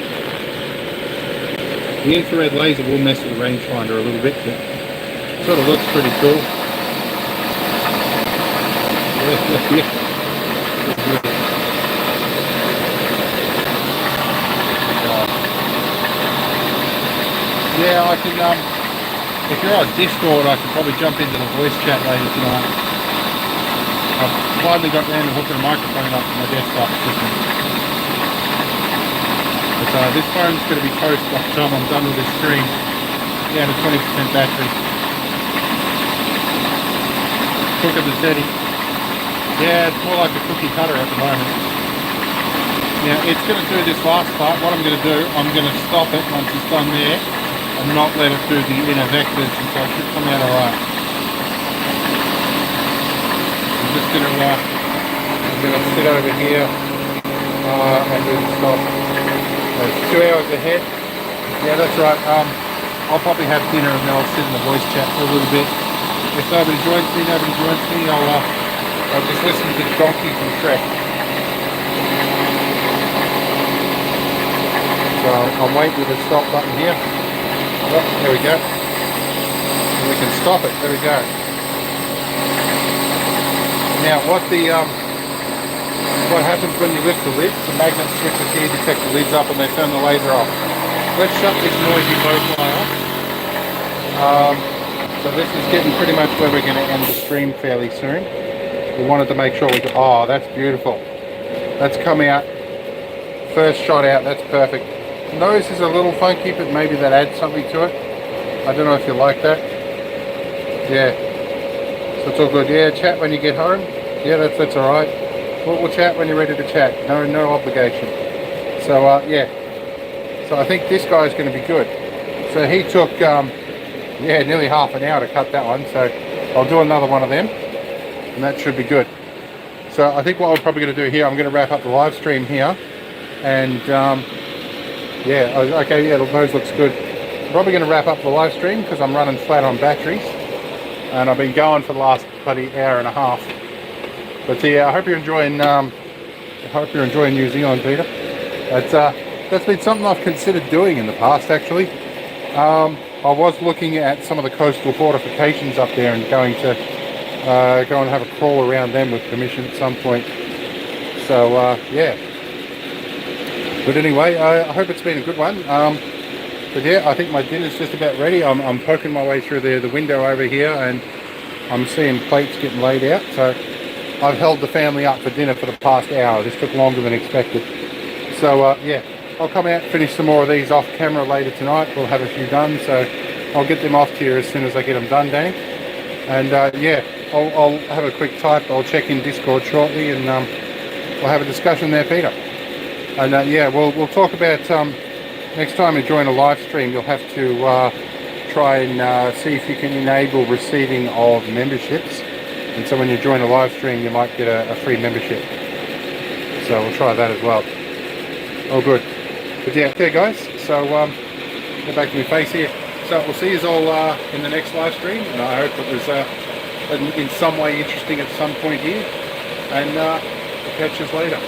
The infrared laser will mess with the rangefinder a little bit, but it sort of looks pretty cool. Yeah, I can, if you're on Discord, I can probably jump into the voice chat later tonight. I've finally got round to hooking a microphone up to my desktop system. But this phone's going to be toast by the time I'm done with this stream. Down to 20% battery. Cooking the Zeddy. Yeah, it's more like a cookie cutter at the moment. Now, it's going to do this last part. What I'm going to do, I'm going to stop it once it's done there and not let it do the inner vectors, and so it should come out alright. I'm just going to sit over here and do the stop. So it's 2 hours ahead. Yeah, that's right. I'll probably have dinner and then I'll sit in the voice chat for a little bit. If nobody joins me, I'll just listen to the donkey from Shrek. So I'll wait with the stop button here. Oh, there we go. And we can stop it. There we go. Now, what happens when you lift the lids? The magnet switches here, detect the lids up, and they turn the laser off. Let's shut this noisy blowfly off. So this is getting pretty much where we're going to end the stream fairly soon. We wanted to make sure we could, oh, that's beautiful. That's come out. First shot out, that's perfect. Nose is a little funky, but maybe that adds something to it. I don't know if you like that. Yeah. So it's all good. Yeah, chat when you get home. Yeah, that's alright. We'll chat when you're ready to chat. No obligation. So, yeah. So I think this guy's going to be good. So he took, yeah, nearly half an hour to cut that one. So I'll do another one of them, and that should be good. So I think what I'm probably going to do here, I'm going to wrap up the live stream here, and yeah, okay, yeah, those looks good. I'm probably going to wrap up the live stream because I'm running flat on batteries, and I've been going for the last bloody hour and a half. But yeah, I hope you're enjoying. New Zealand, Peter. That's been something I've considered doing in the past, actually. I was looking at some of the coastal fortifications up there and going to go and have a crawl around them with permission at some point. So yeah. But anyway, I hope it's been a good one. But yeah, I think my dinner's just about ready. I'm poking my way through the window over here, and I'm seeing plates getting laid out. So I've held the family up for dinner for the past hour. This took longer than expected. So yeah, I'll come out and finish some more of these off camera later tonight. We'll have a few done, so I'll get them off to you as soon as I get them done, Danny. And yeah, I'll have a quick type. I'll check in Discord shortly, and we'll have a discussion there, Peter. And yeah, we'll talk about next time you join a live stream, you'll have to try and see if you can enable receiving of memberships. And so when you join a live stream, you might get a free membership. So we'll try that as well. Oh, good. But yeah, okay, guys. So get back to my face here. So we'll see you all in the next live stream, and I hope it was in some way interesting at some point here. And we'll catch you later.